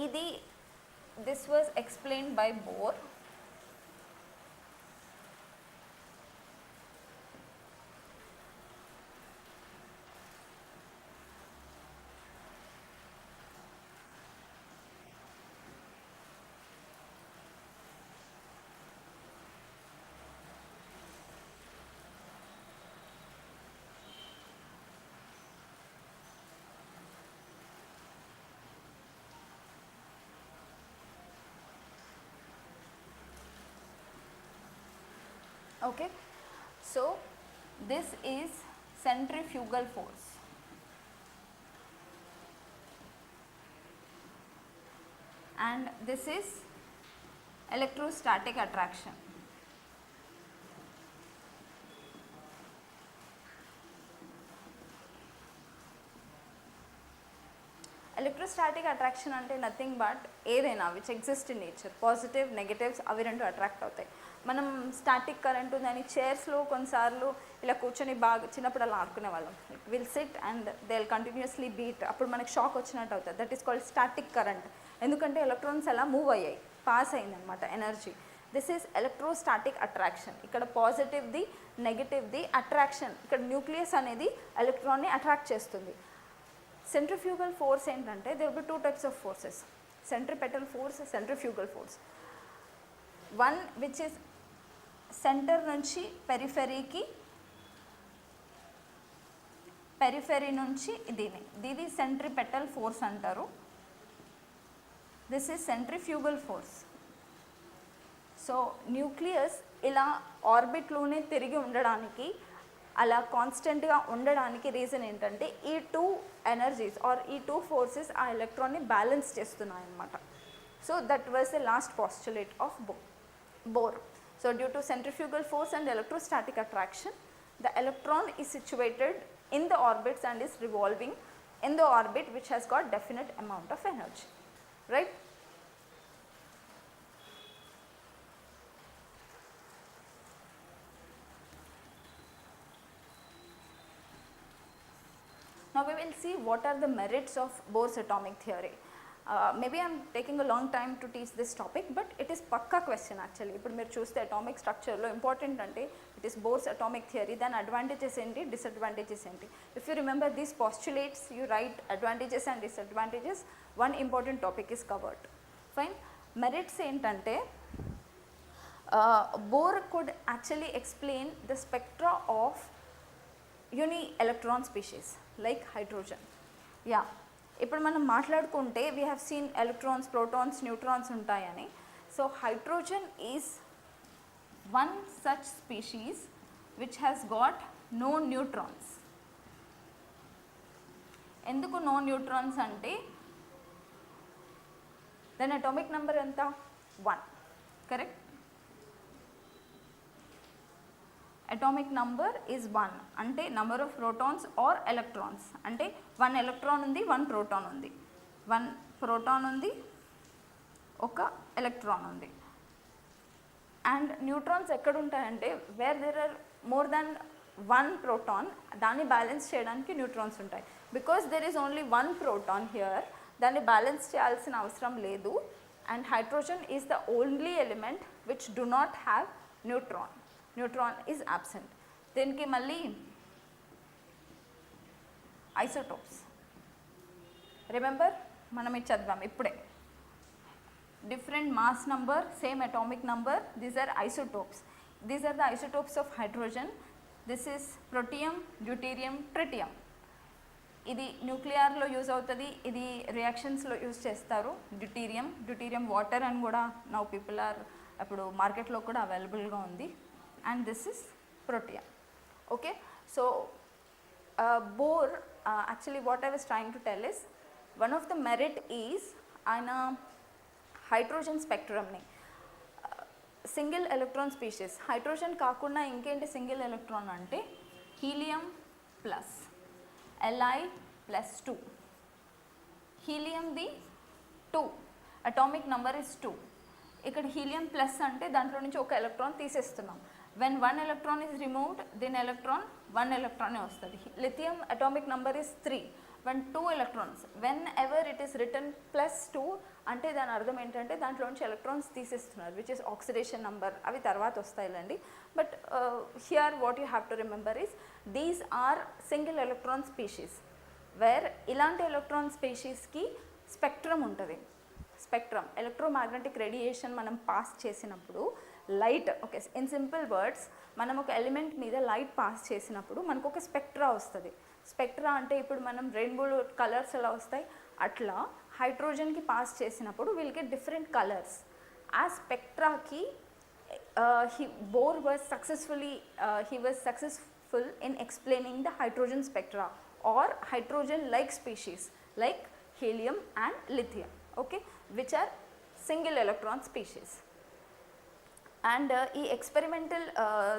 ఇది, this was explained by bore. Okay, so this is centrifugal force. And this is electrostatic attraction. Electrostatic attraction అంటే నథింగ్ బట్ ఏదైనా which exist in nature, positive negatives అవి రెండు అట్రాక్ట్ అవుతాయి. మనం స్టాటిక్ కరెంట్ ఉందని చైర్స్లో కొన్నిసార్లు ఇలా కూర్చొని బాగా చిన్నప్పుడు అలా ఆడుకునే వాళ్ళం. Will SIT and they will continuously beat, అప్పుడు మనకి షాక్ వచ్చినట్టు అవుతుంది. That is called static current. ఎందుకంటే ఎలక్ట్రాన్స్ అలా మూవ్ అయ్యాయి, పాస్ అయిందనమాట energy. This is electrostatic attraction. ఇక్కడ పాజిటివ్ది నెగటివ్ది అట్రాక్షన్. ఇక్కడ న్యూక్లియస్ అనేది ఎలక్ట్రాన్ని అట్రాక్ట్ చేస్తుంది. సెంట్రిఫ్యూగల్ ఫోర్స్ ఏంటంటే there will be two types of forces, centripetal force, centrifugal force. One which is centre నుంచి పెరిఫెరీకి, పెరిఫెరీ నుంచి దీని సెంట్రిపెటల్ ఫోర్స్ అంటారు. This is centrifugal force. So nucleus ఇలా ఆర్బిట్లోనే తిరిగి ఉండడానికి, అలా కాన్స్టెంట్గా ఉండడానికి రీజన్ ఏంటంటే ఈ టూ ఎనర్జీస్ ఆర్ ఈ టూ ఫోర్సెస్ ఆ ఎలక్ట్రాన్ని బ్యాలెన్స్ చేస్తున్నాయి అన్నమాట. So that was the last postulate of Bohr. So due to centrifugal force and electrostatic attraction, the electron is situated in the orbits and is revolving in the orbit which has got definite amount of energy, right? Now we will see what are the merits of Bohr's atomic theory. Maybe I am taking a long time to teach this topic, but it is pakka question actually. ఇప్పుడు మీరు చూస్తే atomic స్ట్రక్చర్లో important అంటే it is bores atomic theory. దాని advantages ఏంటి, disadvantages ఏంటి. If you remember these postulates, you right advantages and disadvantages, one important topic is covered. Fine. Merits ఏంటంటే Bohr could actually explain the spectra of uni-electron species like hydrogen. Yeah. ఇప్పుడు మనం మాట్లాడుకుంటే we have seen electrons, protons, neutrons ఉంటాయని. So hydrogen is one such species which has got no neutrons. ఎందుకు no neutrons అంటే దాని atomic number ఎంత, 1, correct. Atomic number is 1 అంటే number of protons or electrons. అంటే 1 ఎలక్ట్రాన్ ఉంది, 1 proton ఉంది, 1 proton ఉంది, 1 ఎలక్ట్రాన్ ఉంది. అండ్ న్యూట్రాన్స్ ఎక్కడ ఉంటాయంటే where there are more than 1 proton, దాన్ని బ్యాలెన్స్ చేయడానికి న్యూట్రాన్స్ ఉంటాయి. Because there is only 1 proton here, దాన్ని బ్యాలెన్స్ చేయాల్సిన అవసరం లేదు. And hydrogen is the only element which do not have neutron. Neutron is absent. దీనికి మళ్ళీ ఐసోటోప్స్, రిమెంబర్ మనం ఇది చదివాం ఇప్పుడే. Different mass number, same atomic number, these are isotopes. These are the isotopes of hydrogen. This is protium, deuterium, tritium. ఇది న్యూక్లియర్లో use అవుతుంది, ఇది రియాక్షన్స్లో use చేస్తారు. డ్యూటీరియం వాటర్ అని కూడా నౌ పీపుల్ ఆర్, అప్పుడు మార్కెట్లో కూడా అవైలబుల్గా ఉంది. And this is protium. Okay, so Bohr, actually what I was trying to tell is, one of the merit is ఆయన హైడ్రోజన్ స్పెక్ట్రమ్ని సింగిల్ ఎలక్ట్రాన్ స్పీషీస్, హైడ్రోజన్ కాకుండా ఇంకేంటి సింగిల్ ఎలక్ట్రాన్ అంటే హీలియం ప్లస్ Li+2, హీలియంది 2, అటామిక్ నంబర్ ఇస్ 2. ఇక్కడ helium plus అంటే దాంట్లో నుంచి ఒక ఎలక్ట్రాన్ తీసేస్తున్నాం. వెన్ 1 electron is removed, దీని ఎలక్ట్రాన్ 1 electron వస్తుంది. Lithium atomic number is 3. when 2 electrons, whenever it is written +2 అంటే దాని అర్థం ఏంటంటే దాంట్లో నుంచి ఎలక్ట్రాన్స్ తీసేస్తున్నారు, విచ్ ఇస్ ఆక్సిడేషన్ నంబర్. అవి తర్వాత వస్తాయిలండి. But here what you have to remember is these are single electron species, where ఇలాంటి ఎలక్ట్రాన్ స్పీషీస్కి స్పెక్ట్రమ్ ఉంటుంది. స్పెక్ట్రమ్, ఎలక్ట్రోమాగ్నెటిక్ రేడియేషన్ మనం పాస్ చేసినప్పుడు light, okay, in simple words, మనం ఒక ఎలిమెంట్ మీద లైట్ పాస్ చేసినప్పుడు మనకు ఒక స్పెక్ట్రా వస్తుంది. స్పెక్ట్రా అంటే ఇప్పుడు మనం రెయిన్బో కలర్స్ ఎలా వస్తాయి అట్లా హైడ్రోజన్కి పాస్ చేసినప్పుడు విల్ గెట్ డిఫరెంట్ కలర్స్. ఆ స్పెక్ట్రాకి Bohr was successful in explaining the hydrogen spectra or hydrogen like species like helium and lithium, okay, which are single electron species. And ఈ experimental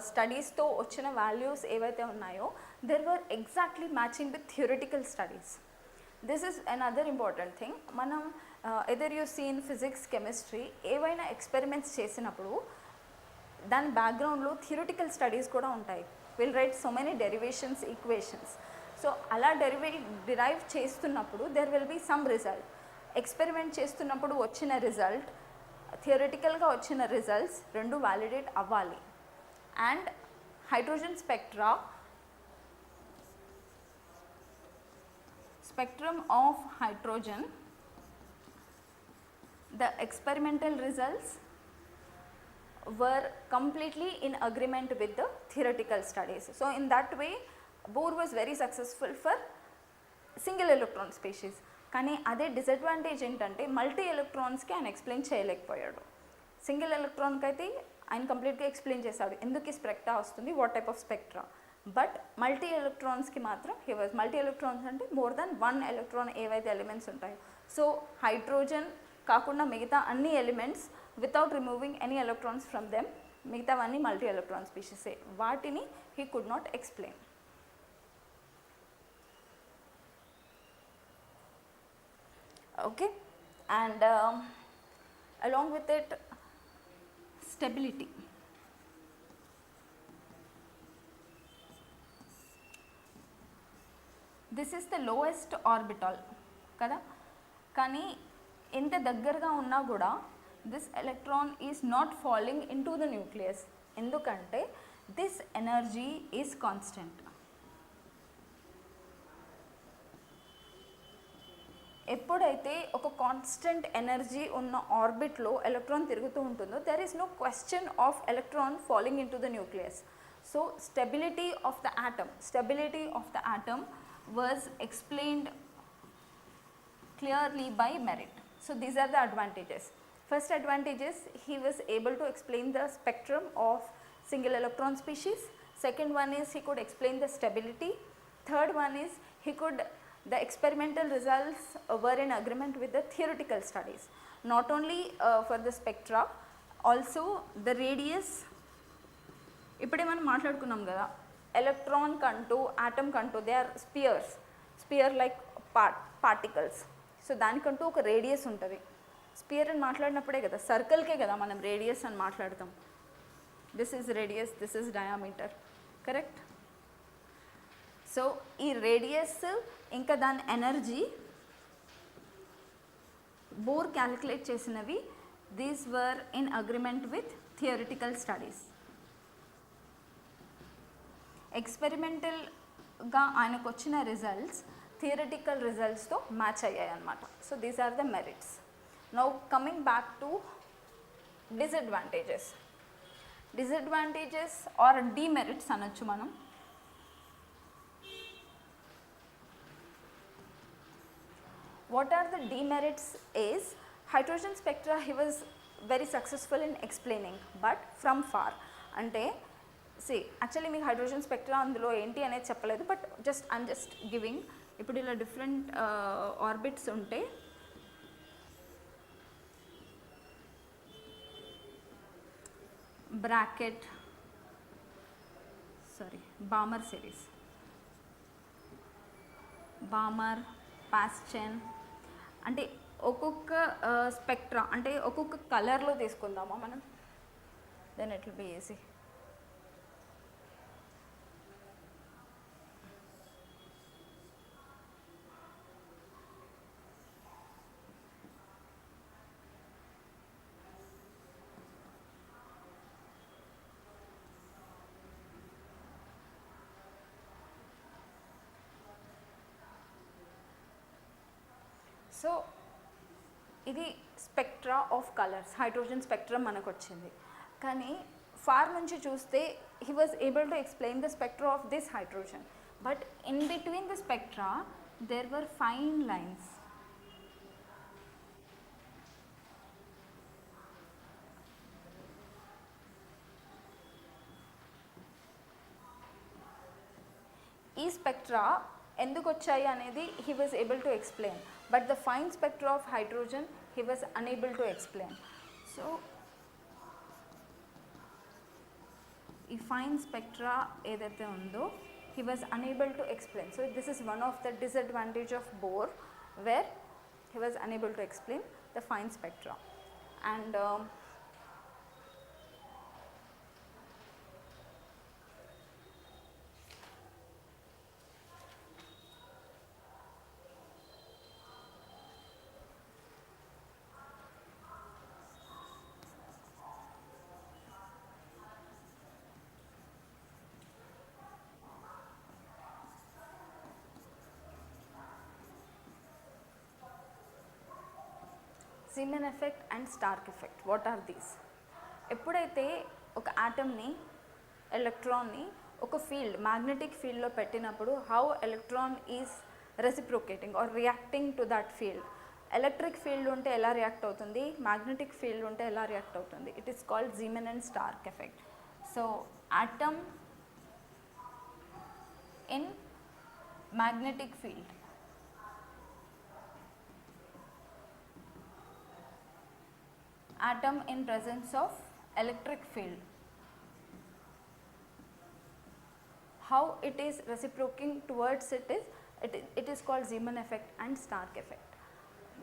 స్టడీస్తో వచ్చిన values ఏవైతే ఉన్నాయో there were exactly matching with theoretical studies. This is another important thing. మనం either you seen physics, chemistry ఏవైనా experiments చేసినప్పుడు దాని బ్యాక్గ్రౌండ్లో థియరిటికల్ స్టడీస్ కూడా ఉంటాయి. Will write so many derivations, equations. So అలా డిరైవ్ చేస్తున్నప్పుడు there will be some result. Experiment చేస్తున్నప్పుడు వచ్చిన రిజల్ట్, థియరిటికల్గా వచ్చిన రిజల్ట్స్ రెండు వ్యాలిడేట్ అవ్వాలి. And hydrogen spectrum of hydrogen, the experimental results were completely in agreement with the theoretical studies. So in that way Bohr was very successful for single electron species. కానీ అదే disadvantage ఏంటంటే multi ఎలక్ట్రాన్స్కి ఆయన explain చేయలేకపోయాడు. Single ఎలక్ట్రాన్కి అయితే ఆయన కంప్లీట్గా explain చేశాడు ఎందుకు ఈ స్పెక్ట్రా వస్తుంది, what type of spectra. But multi ఎలక్ట్రాన్స్కి మాత్రం మల్టీ ఎలక్ట్రాన్స్ అంటే మోర్ దాన్ 1 electron ఏవైతే ఎలిమెంట్స్ ఉంటాయో, సో హైడ్రోజన్ కాకుండా మిగతా అన్ని elements without removing any electrons from them, మిగతావన్నీ మల్టీ ఎలక్ట్రాన్ స్పీషీసే, వాటిని he could not explain. Okay, and along with it stability. This is the lowest orbital kada, కానీ ఎంత దగ్గరగా ఉన్నా కూడా this electron is not falling into the nucleus ఎందుకంటే this energy is constant. ఎప్పుడైతే ఒక కాన్స్టెంట్ ఎనర్జీ ఉన్న ఆర్బిట్లో ఎలక్ట్రాన్ తిరుగుతూ ఉంటుందో there is no question of electron falling into the nucleus. So stability of the atom was explained clearly by merit. So these are the advantages. First advantages, he was able to explain the spectrum of single electron species. Second one is he could explain the stability. Third one is the experimental results were in agreement with the theoretical studies. Not only for the spectra, also the radius. ఇప్పుడే మనం మాట్లాడుకున్నాం కదా, electron కంటూ atom కంటూ they are sphere like particles. So దానికంటూ ఒక radius ఉంటుంది. Spear అని మాట్లాడినప్పుడే కదా, సర్కిల్కే కదా మనం రేడియస్ అని మాట్లాడతాం. This is radius, this is diameter, correct. So ఈ రేడియస్ ఇంకా దాని ఎనర్జీ బోర్ క్యాలిక్యులేట్ చేసినవి, these were in agreement with theoretical studies. ఎక్స్పెరిమెంటల్గా ఆయనకు వచ్చిన రిజల్ట్స్ థియరిటికల్ రిజల్ట్స్తో మ్యాచ్ అయ్యాయి అన్నమాట. So these are the merits. Now coming back to disadvantages or demerits అనొచ్చు మనం. What are the demerits is hydrogen spectra he was very successful in explaining but from far. అంటే see actually మీకు hydrogen spectra అందులో ఏంటి అనేది చెప్పలేదు, but I'm just giving. ఇప్పుడు ఇలా డిఫరెంట్ ఆర్బిట్స్ ఉంటే bracket Balmer series, Balmer, Paschen, అంటే ఒక్కొక్క స్పెక్ట్రా అంటే ఒక్కొక్క కలర్లో తీసుకుందామా మనం, then it will be easy. So ఇది spectra of colours, hydrogen spectrum మనకు వచ్చింది. కానీ ఫార్ నుంచి చూస్తే he was able to explain the spectra of this hydrogen, but in between the spectra there were fine lines. ఈ spectra ఎందుకు వచ్చాయి అనేది he was able to explain, but the fine spectra of hydrogen he was unable to explain. So ఈ fine spectra ఏదైతే ఉందో he was unable to explain. So this is one of the disadvantage of Bohr, where he was unable to explain the fine spectra. And Zeeman effect and Stark effect, what are these? ఎప్పుడైతే ఒక ఆటమ్ని, ఎలక్ట్రాన్ని ఒక field, magnetic ఫీల్డ్లో పెట్టినప్పుడు how electron is reciprocating or reacting to that field. Electric field ఉంటే ఎలా react అవుతుంది, magnetic field ఉంటే ఎలా రియాక్ట్ అవుతుంది, it is called Zeeman and Stark effect. So atom in magnetic field, atom in presence of electric field, how it is reciprocating towards it is called Zeeman effect and Stark effect.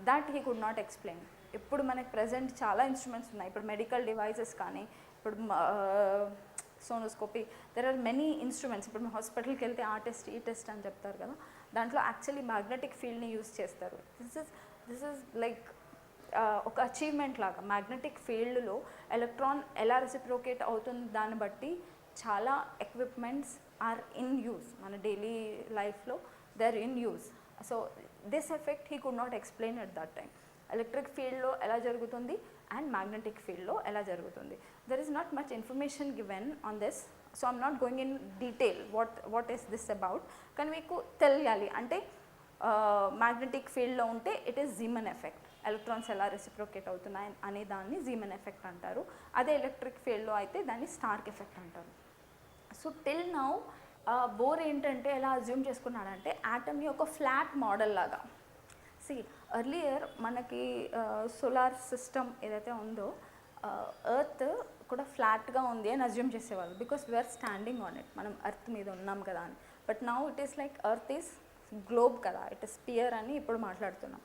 That he could not explain. ఇప్పుడు మనకి present చాలా instruments ఉన్నాయి, ఇప్పుడు medical devices కానీ, ఇప్పుడు సోనోస్కోపీ, there are many instruments. ఇప్పుడు హాస్పిటల్కి వెళ్తే ఆ టెస్ట్ ఈ టెస్ట్ అని చెప్తారు కదా, దాంట్లో యాక్చువల్లీ మ్యాగ్నెటిక్ ఫీల్డ్ని యూజ్ చేస్తారు. దిస్ ఇస్ లైక్ ఒక అచీవ్మెంట్ లాగా. మ్యాగ్నెటిక్ ఫీల్డ్లో ఎలక్ట్రాన్ ఎలా రెసిప్రోకేట్ అవుతుంది దాన్ని బట్టి చాలా ఎక్విప్మెంట్స్ ఆర్ ఇన్ యూజ్, మన డైలీ లైఫ్లో they are in use. So this effect he could not explain at that time. Electric ఫీల్డ్లో ఎలా జరుగుతుంది అండ్ మ్యాగ్నెటిక్ ఫీల్డ్లో ఎలా జరుగుతుంది. There is not much information given on this, so I'm not going in detail what is this about. కానీ మీకు తెలియాలి అంటే మ్యాగ్నెటిక్ ఫీల్డ్లో ఉంటే it is Zeeman effect, electrons ఎలా రెసిప్రోకేట్ అవుతున్నాయి అనే దాన్ని Zeeman ఎఫెక్ట్ అంటారు. అదే ఎలక్ట్రిక్ ఫీల్డ్లో అయితే దాన్ని స్టార్క్ ఎఫెక్ట్ అంటారు. సో టిల్ నౌ బోర్ ఏంటంటే ఎలా అజ్యూమ్ చేసుకున్నాడంటే యాటమ్ని ఒక ఫ్లాట్ మోడల్ లాగా. సి ఎర్లియర్ మనకి సోలార్ సిస్టమ్ ఏదైతే ఉందో ఎర్త్ కూడా ఫ్లాట్గా ఉంది అని అజ్యూమ్ చేసేవాళ్ళు, because we are standing on it, మనం ఎర్త్ మీద ఉన్నాం కదా అని. But now it is like earth is globe కదా, ఇట్ ఈస్ స్పియర్ అని ఇప్పుడు మాట్లాడుతున్నాం,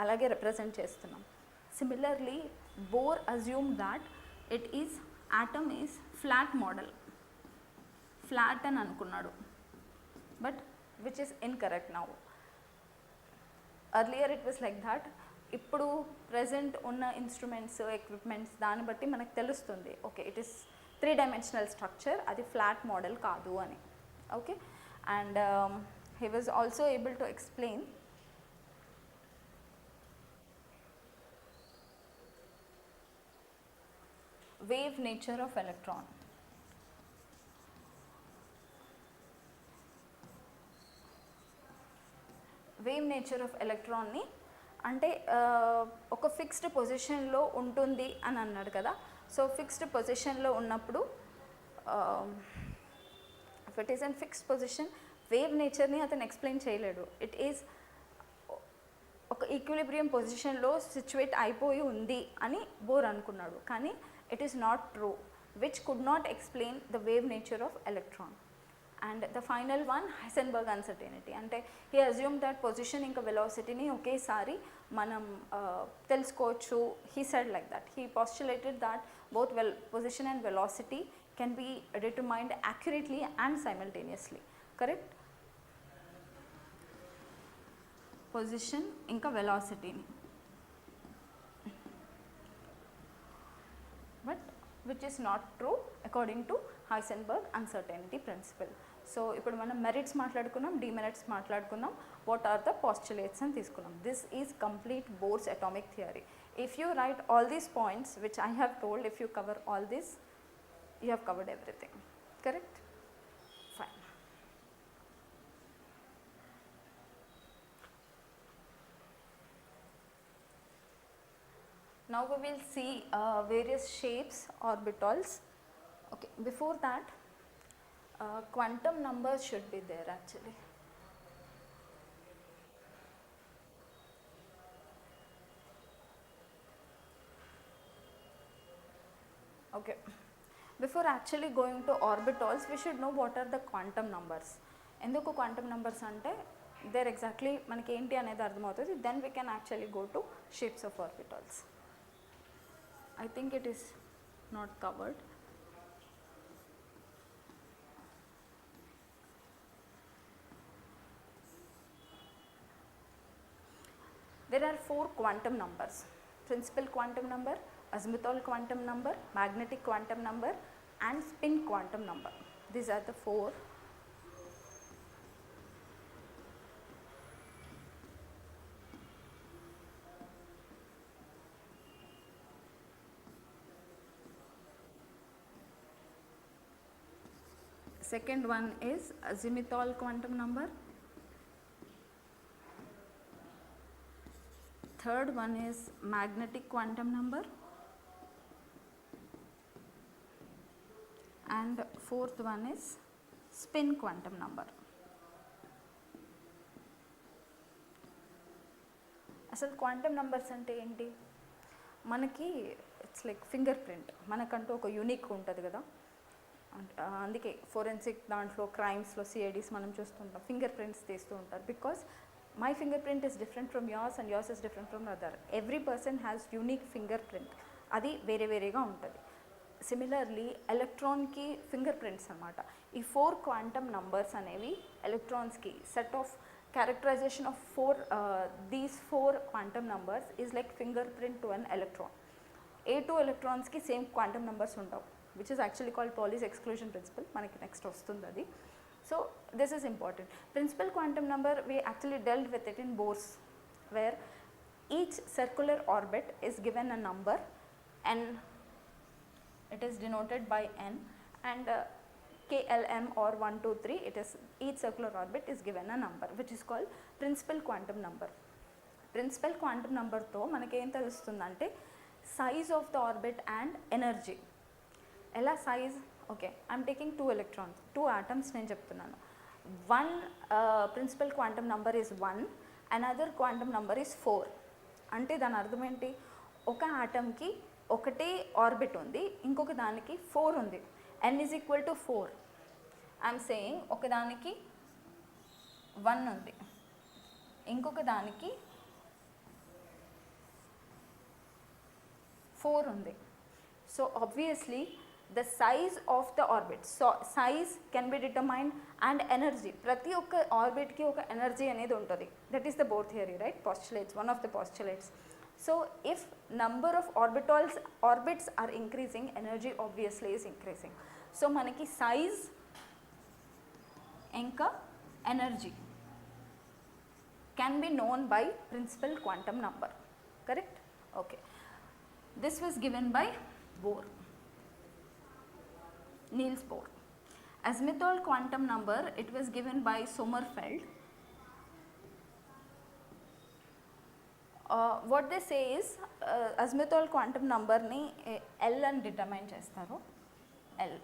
అలాగే రిప్రజెంట్ చేస్తున్నాం. Similarly Bohr assume that it is atom is flat model, flat అని అనుకున్నాడు, but which is incorrect now. Earlier it was like that. ఇప్పుడు present ఉన్న ఇన్స్ట్రుమెంట్స్, ఎక్విప్మెంట్స్ దాన్ని బట్టి మనకు తెలుస్తుంది, okay it is 3 dimensional structure, అది ఫ్లాట్ మోడల్ కాదు అని. Okay, and he was also able to explain wave nature of electron. Wave nature of ఎలక్ట్రాన్ని అంటే ఒక ఫిక్స్డ్ పొజిషన్లో ఉంటుంది అని అన్నాడు కదా. సో ఫిక్స్డ్ పొజిషన్లో ఉన్నప్పుడు if it is in fixed position, wave nature ni atanu explain cheyaledu. It is ఒక ఈక్విలిబ్రియం పొజిషన్లో సిచ్యువేట్ అయిపోయి ఉంది అని బోర్ అనుకున్నాడు. కానీ it is not true, which could not explain the wave nature of electron. And the final one Heisenberg uncertainty. అంటే he assume that position ఇంకా వెలాసిటీని ఒకేసారి మనం తెలుసుకోవచ్చు. He said like that. He postulated that both position and velocity can be determined accurately and simultaneously. Correct? Position ఇంకా వెలాసిటీని, but which is not true according to Heisenberg uncertainty principle. So ఇప్పుడు మనం merits మాట్లాడుకున్నాం, demerits మాట్లాడుకున్నాం, what are the postulates అని తీసుకున్నాం. This is complete bores atomic theory. If you right all these points which I have told, if you cover all this, you have covered everything. Correct? Fine. Now we will see various shapes, orbitals. Okay, before that quantum numbers should be there actually. Okay, before actually going to orbitals, we should know what are the quantum numbers. Enduku quantum numbers ante there exactly manaki enti anedi ardhamavutundi, then we can actually go to shapes of orbitals. I think it is not covered. There are 4 quantum numbers: principal quantum number, azimuthal quantum number, magnetic quantum number and spin quantum number. These are the 4. Second one is azimuthal quantum number. Third one is magnetic quantum number. And fourth one is spin quantum number. అసలు quantum numbers అంటే ఏంటి? మనకి it's like finger print. మనకంటూ ఒక unique ఉంటుంది కదా, అందుకే forensic దాంట్లో క్రైమ్స్లో సిఐడీస్ మనం చూస్తుంటాం, ఫింగర్ ప్రింట్స్ తీస్తూ ఉంటారు. Because my finger print is different from yours and yours is different from other. Every person has unique finger print, అది వేరే వేరేగా ఉంటుంది. సిమిలర్లీ ఎలక్ట్రాన్కి ఫింగర్ ప్రింట్స్ అనమాట. ఈ 4 క్వాంటమ్ నంబర్స్ అనేవి ఎలక్ట్రాన్స్కి set of characterization of these 4 quantum numbers is like fingerprint to an electron. A2 electrons ki same quantum numbers undavu, which is actually called Pauli's exclusion principle. Manaki next vastundi adi. So this is important. Principal quantum number, we actually dealt with it in Bohr's, where each circular orbit is given a number n, it is denoted by n, and KLM or 1, 2, 3, it is each circular orbit is given a number which is called principal quantum number. Principal quantum number తో మనకి ఏం తెలుస్తుందంటే size of the orbit and energy. ఎలా size? Okay, I am taking 2 electrons, 2 atoms నేను చెప్తున్నాను. One principal quantum number is 1, another quantum number is 4. అంటే దాని అర్థం ఏంటి? ఒక ఆటంకి ఒకటే ఆర్బిట్ ఉంది, ఇంకొక దానికి 4 ఉంది. n is equal to 4. I am saying ఒక దానికి 1 ఉంది, ఇంకొక దానికి 4 ఉంది. So obviously the size of the orbit, so size can be determined, and energy, ప్రతి ఒక్క ఆర్బిట్ కి ఒక ఎనర్జీ అనేది ఉంటుంది. That is the Bohr theory, right? Postulates, one of the postulates. So if number of orbits are increasing, energy obviously is increasing. So మనకి size ఇంకా energy can be known by principal quantum number. Correct? Okay. This was given by Bohr, Niels Bohr. Azimuthal quantum number, it was given by Sommerfeld. What they say is azimuthal quantum number ni L అని determine చేస్తారు. L.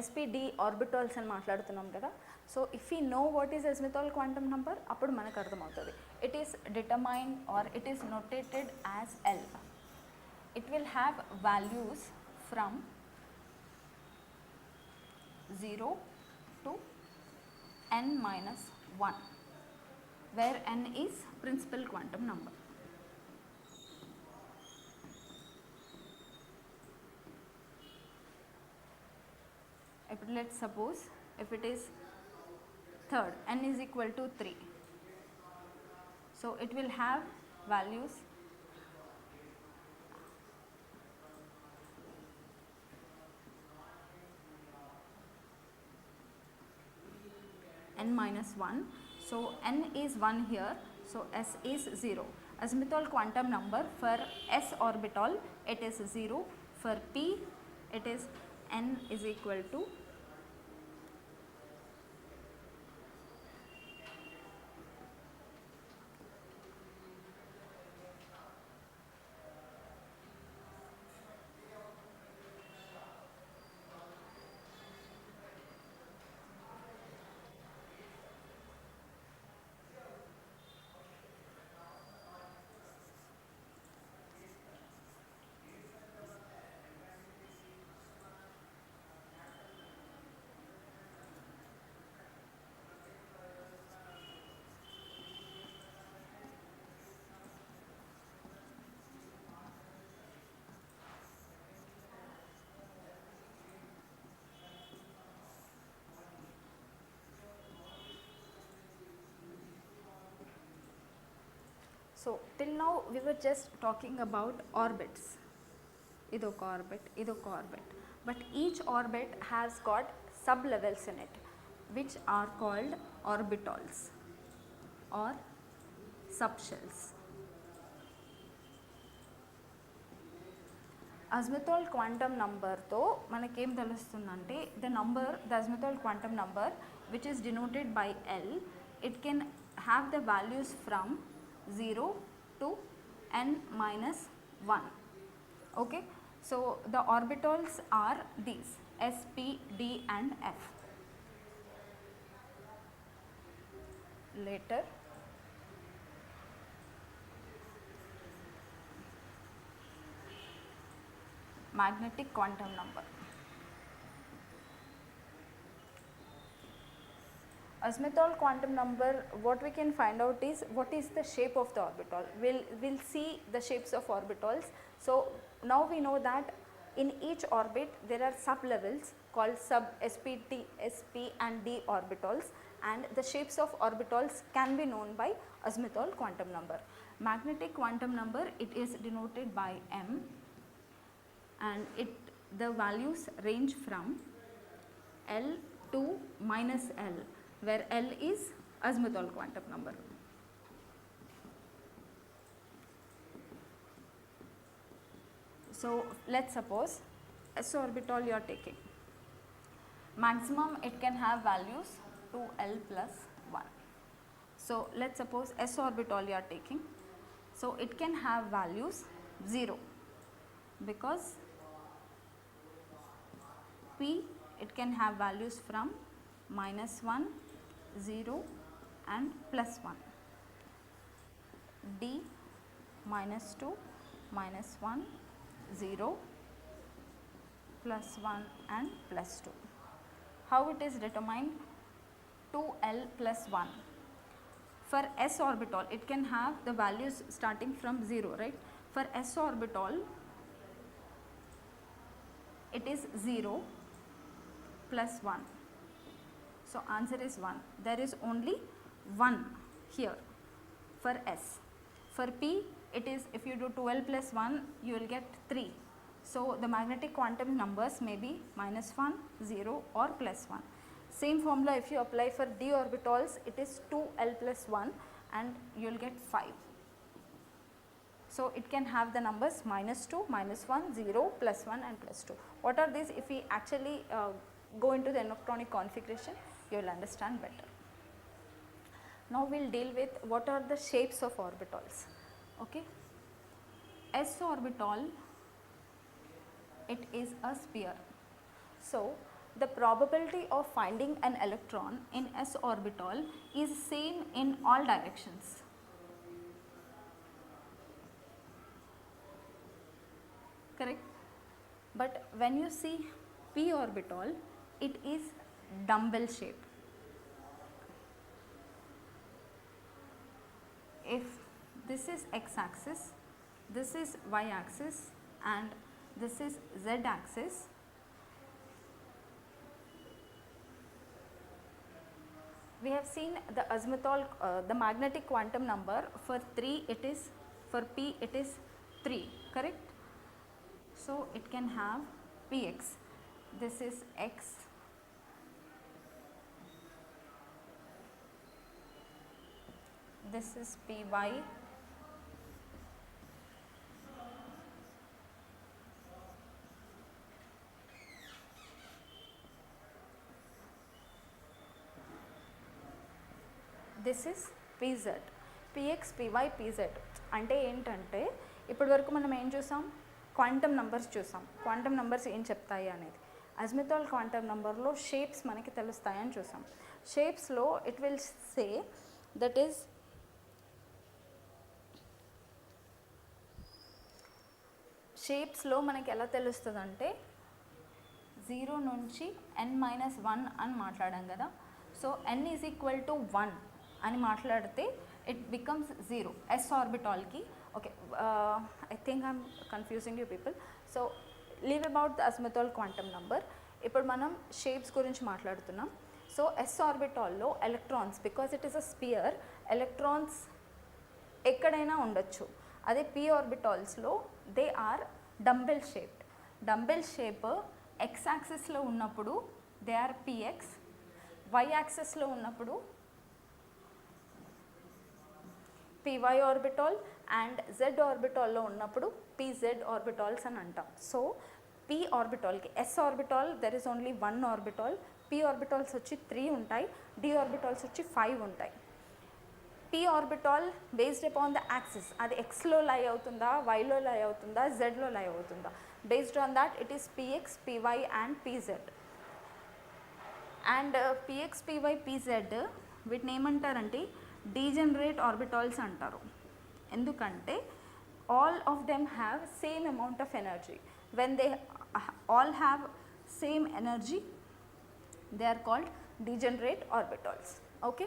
SPD orbitals అని మాట్లాడుతున్నాం కదా. So if you know what is azimuthal quantum number, అప్పుడు మనకు అర్థమవుతుంది. It is determined or it is notated as L. It will have values from 0 to n minus 1, where n is principal quantum number. Let's suppose if it is third, n is equal to 3. So it will have values n minus 1. So n is 1 here, so s is 0. Azimuthal quantum number for s orbital, it is 0. For p, it is n is equal to So till now we were just talking about orbits. Idoka orbit, idoka orbit. But each orbit has got sub-levels in it, which are called orbitals or subshells. Azimuthal quantum number తో మనకేం తెలుస్తుందంటే the azimuthal quantum number which is denoted by L, it can have the values from 0 to n minus 1. Okay, so the orbitals are these s, p, d and f. Later magnetic quantum number. Azimuthal quantum number, what we can find out is what is the shape of the orbital. We'll see the shapes of orbitals. So now we know that in each orbit there are sub-levels called sp and d orbitals, and the shapes of orbitals can be known by azimuthal quantum number. Magnetic quantum number, it is denoted by m, and the values range from L to minus L, where L is azimuthal quantum number. So let's suppose s orbital you are taking. Maximum it can have values 2L plus 1. So let's suppose s orbital you are taking. So it can have values 0, because p, it can have values from minus 1, 0 and plus 1. D, minus 2, minus 1, 0, plus 1 and plus 2. How it is determined? 2L plus 1. For s orbital, it can have the values starting from 0, right? For s orbital, it is 0 plus 1. So answer is 1. There is only 1 here for s. For p, it is, if you do 12 plus 1, you will get 3. So the magnetic quantum numbers may be minus 1, 0 or plus 1. Same formula if you apply for d orbitals, it is 2L plus 1 and you will get 5. So it can have the numbers minus 2, minus 1, 0, plus 1 and plus 2. What are these? If we actually go into the electronic configuration, you will understand better. Now we will deal with what are the shapes of orbitals. Okay, s orbital, it is a sphere. So the probability of finding an electron in s orbital is same in all directions. Correct? But when you see p orbital, it is dumbbell shape. If this is x axis, this is y axis, and this is z axis, we have seen the azimuthal, the magnetic quantum number for 3 it is, for p it is 3, correct? So it can have px, this is x, this is py, this is pz, px, py, pz. అంటే ఏంటంటే ఇప్పటి వరకు మనం ఏం చూసాం, quantum numbers చూసాం. Quantum numbers ఏం చెప్తాయి అనేది, అజిముథాల్ క్వాంటమ్ నంబర్లో షేప్స్ మనకి తెలుస్తాయని చూసాం. షేప్స్లో it will say that is షేప్స్లో మనకి ఎలా తెలుస్తుంది అంటే 0 నుంచి n-1 అని మాట్లాడాం కదా. So n is equal to 1 అని మాట్లాడితే ఇట్ బికమ్స్ 0 s ఆర్బిటాల్కి. Okay, I think I'm confusing you people. So leave about the azimuthal quantum number. ఇప్పుడు మనం షేప్స్ గురించి మాట్లాడుతున్నాం. సో ఎస్ ఆర్బిటాల్లో electrons, because it is a sphere, electrons ఎక్కడైనా ఉండొచ్చు. అదే పీ ఆర్బిటాల్స్లో they are dumbbell shaped. Dumbbell shape X యాక్సిస్లో ఉన్నప్పుడు దే ఆర్ పిఎక్స్, వై యాక్సిస్లో ఉన్నప్పుడు py ఆర్బిటాల్, అండ్ z ఆర్బిటాల్లో ఉన్నప్పుడు pz ఆర్బిటాల్స్ అని అంటాం. So p ఆర్బిటాల్కి, s orbital there is only 1 orbital, p orbitals వచ్చి 3 ఉంటాయి, d ఆర్బిటాల్స్ వచ్చి 5 ఉంటాయి. p orbital based upon the axis, అది xలో లై అవుతుందా, yలో లై అవుతుందా, zలో లై అవుతుందా, based on that it is px, py and pz. And px, py, pz వీటిని ఏమంటారంటే డీజనరేట్ ఆర్బిటాల్స్ అంటారు. ఎందుకంటే all of them have same amount of energy. When they all have same energy they are called degenerate orbitals. Okay,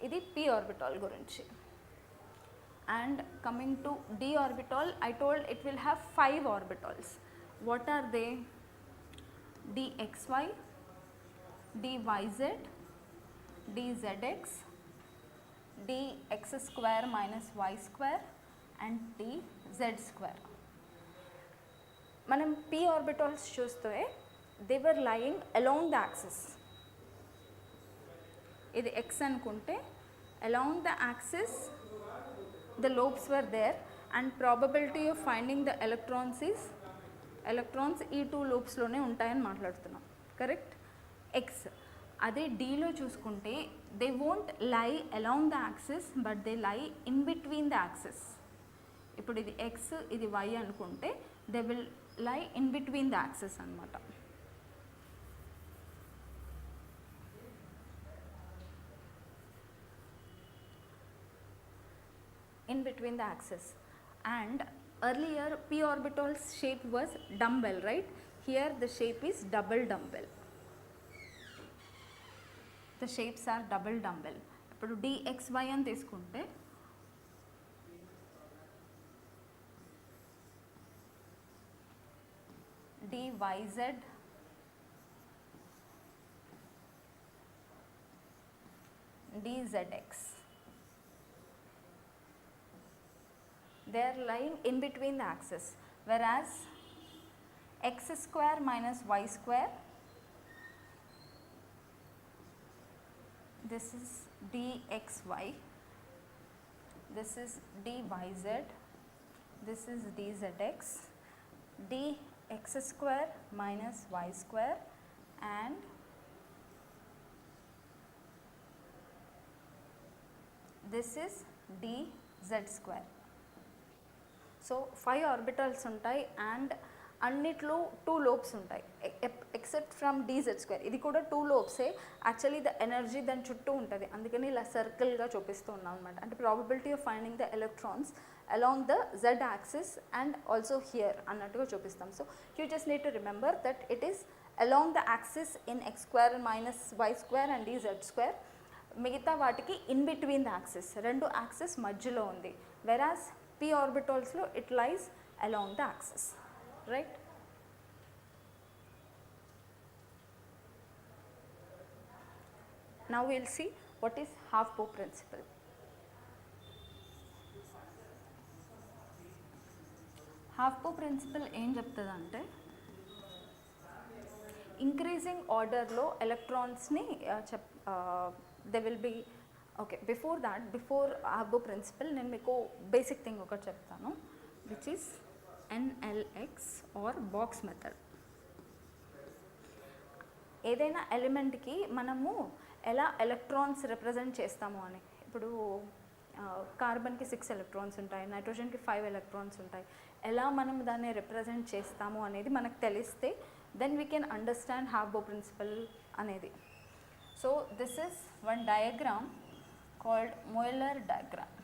ఇది p orbital గురించి. And coming to d orbital, I told it will have 5 orbitals. What are they? dxy, dyz, dzx, dx square minus y square and dz square. మనం p orbitals చూస్తే they were lying along the axis. ఇది x అనుకుంటే along the axis the lobes were there, and probability of finding the electrons is, electrons ఈ 2 లోబ్స్లోనే ఉంటాయని మాట్లాడుతున్నాం, correct? x. అదే డీలో చూసుకుంటే దే వోంట్ లై along the axis but they లై ఇన్ బిట్వీన్ ద యాక్సిస్. ఇప్పుడు ఇది x, ఇది y అనుకుంటే దే విల్ లై ఇన్ బిట్వీన్ ద యాక్సిస్ అనమాట. In between the axis. And earlier p orbital's shape was dumbbell, right? Here the shape is double dumbbell. The shapes are double dumbbell. ఇప్పుడు dxy అని తీసుకుంటే dyz, dzx. They are lying in between the axis, whereas x square minus y square, this is dxy, this is dyz, this is dzx, dx square minus y square and this is dz square. So 5 orbitals ఉంటాయి, and అన్నిట్లో 2 lobes ఉంటాయి except from dz². ఇది కూడా 2 లోబ్సే. Actually the energy దాని చుట్టూ ఉంటుంది, అందుకని ఇలా సర్కిల్గా చూపిస్తూ ఉన్నాం అనమాట. అంటే probability of finding the electrons along the z axis and also here అన్నట్టుగా చూపిస్తాం. So you just need to remember that it is along the axis in x² minus y² and dz². మిగతా వాటికి ఇన్ బిట్వీన్ ద యాక్సిస్, రెండు axis మధ్యలో ఉంది. Whereas p ఆర్బిటాల్స్లో it lies along the axis, right? Now we'll see what is half-bow principle. Half-bow principle ఏం చెప్తుందంటే increasing ఆర్డర్లో ఎలక్ట్రాన్స్ని they will be okay. Before half-bow principle నేను మీకు బేసిక్ థింగ్ ఒకటి చెప్తాను, which is NLX or box method. ఏదైనా ఎలిమెంట్కి మనము ఎలా ఎలక్ట్రాన్స్ రిప్రజెంట్ చేస్తాము అని. ఇప్పుడు కార్బన్కి 6 ఎలక్ట్రాన్స్ ఉంటాయి, నైట్రోజన్కి 5 ఎలక్ట్రాన్స్ ఉంటాయి. ఎలా మనం దాన్ని రిప్రజెంట్ చేస్తాము అనేది మనకు తెలిస్తే then we can understand half-bow principle అనేది. So this is one diagram called Moeller diagram.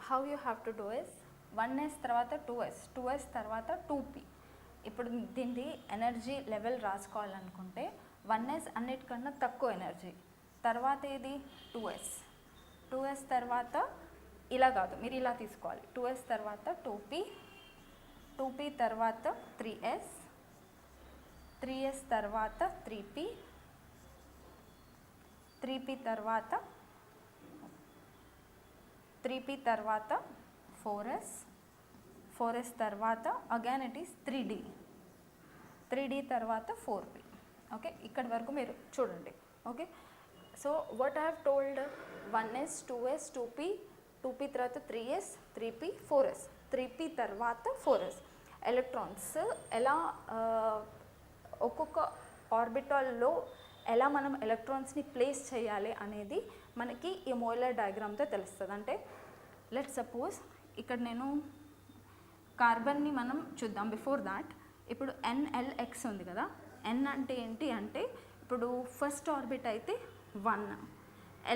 How you have to do is 1s తర్వాత 2s తర్వాత 2p. ఇప్పుడు దీన్ని ఎనర్జీ లెవెల్ రాసుకోవాలనుకుంటే 1s అన్నిటికన్నా తక్కువ ఎనర్జీ, తర్వాత ఇది 2s తర్వాత ఇలా కాదు, మీరు ఇలా తీసుకోవాలి. 2s తర్వాత 2p తర్వాత 3s తర్వాత 3p తర్వాత 4s తర్వాత అగైన్ ఇట్ ఈస్ 3d తర్వాత 4p. ఓకే, ఇక్కడి వరకు మీరు చూడండి. Okay, so what I have told 1s 2s 2p తర్వాత 3s 3p 4s 3p తర్వాత 4s. ఎలక్ట్రాన్స్ ఎలా ఒక్కొక్క ఆర్బిటాల్లో ఎలా మనం ఎలక్ట్రాన్స్ని ప్లేస్ చేయాలి అనేది మనకి ఈ మోయిలర్ డయాగ్రామ్తో తెలుస్తుంది. అంటే లెట్ సపోజ్ ఇక్కడ నేను కార్బన్ని మనం చూద్దాం. బిఫోర్ దాట్ ఇప్పుడు NLX ఉంది కదా, N అంటే ఏంటి అంటే ఇప్పుడు ఫస్ట్ ఆర్బిట్ అయితే 1,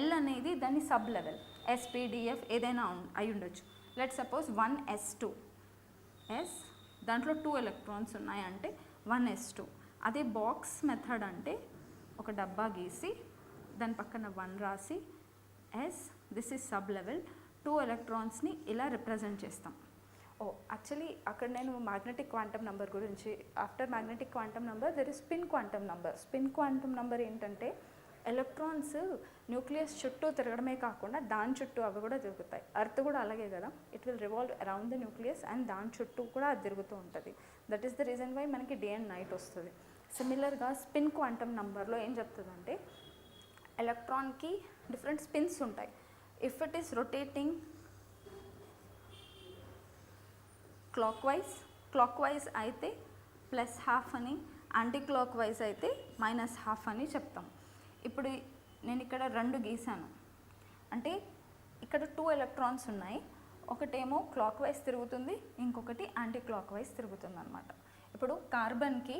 L అనేది దాని సబ్ లెవెల్, SPDF ఏదైనా అయి ఉండొచ్చు. లెట్ సపోజ్ 1s2 దాంట్లో 2 ఎలక్ట్రాన్స్ ఉన్నాయంటే 1s2. అదే బాక్స్ మెథడ్ అంటే ఒక డబ్బా గీసి దాని పక్కన 1 రాసి దిస్ ఈజ్ సబ్ లెవెల్, 2 ఎలక్ట్రాన్స్ని ఇలా రిప్రజెంట్ చేస్తాం. యాక్చువల్లీ అక్కడ నేను మ్యాగ్నెటిక్ క్వాంటమ్ నెంబర్ గురించి, after magnetic quantum number there is spin quantum number. Spin quantum number ఏంటంటే ఎలక్ట్రాన్స్ న్యూక్లియస్ చుట్టూ తిరగడమే కాకుండా దాని చుట్టూ అవి కూడా తిరుగుతాయి. అర్త్ కూడా అలాగే కదా, it will revolve around the nucleus and దాని చుట్టూ కూడా అది తిరుగుతూ ఉంటుంది. That is the reason why మనకి డే అండ్ నైట్ వస్తుంది. సిమిలర్గా స్పిన్ క్వాంటమ్ నెంబర్లో ఏం చెప్తుందంటే ఎలక్ట్రాన్కి డిఫరెంట్ స్పిన్స్ ఉంటాయి. If it is rotating clockwise అయితే +½ అని, యాంటీ క్లాక్ వైజ్ అయితే -½ అని చెప్తాం. ఇప్పుడు నేను ఇక్కడ 2 గీసాను అంటే ఇక్కడ 2 ఎలక్ట్రాన్స్ ఉన్నాయి, ఒకటేమో క్లాక్ వైజ్ తిరుగుతుంది, ఇంకొకటి యాంటీ క్లాక్ వైజ్ తిరుగుతుంది అనమాట. ఇప్పుడు కార్బన్కి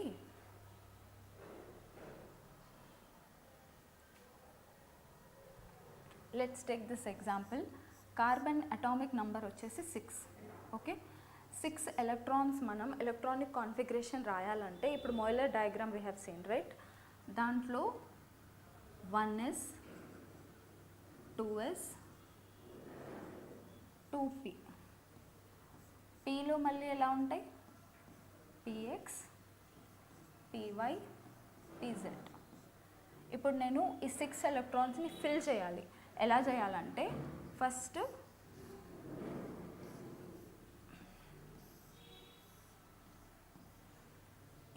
let's take this example. Carbon atomic number వచ్చేసి 6. ఓకే, 6 ఎలక్ట్రాన్స్ మనం ఎలక్ట్రానిక్ కాన్ఫిగరేషన్ రాయాలంటే ఇప్పుడు Moeller diagram we have seen right, దాంట్లో 1s 2s 2p, pలో మళ్ళీ ఎలా ఉంటాయి px py pz. ఇప్పుడు నేను ఈ 6 ఎలక్ట్రాన్స్ని ఫిల్ చేయాలి. ఎలా చేయాలంటే ఫస్ట్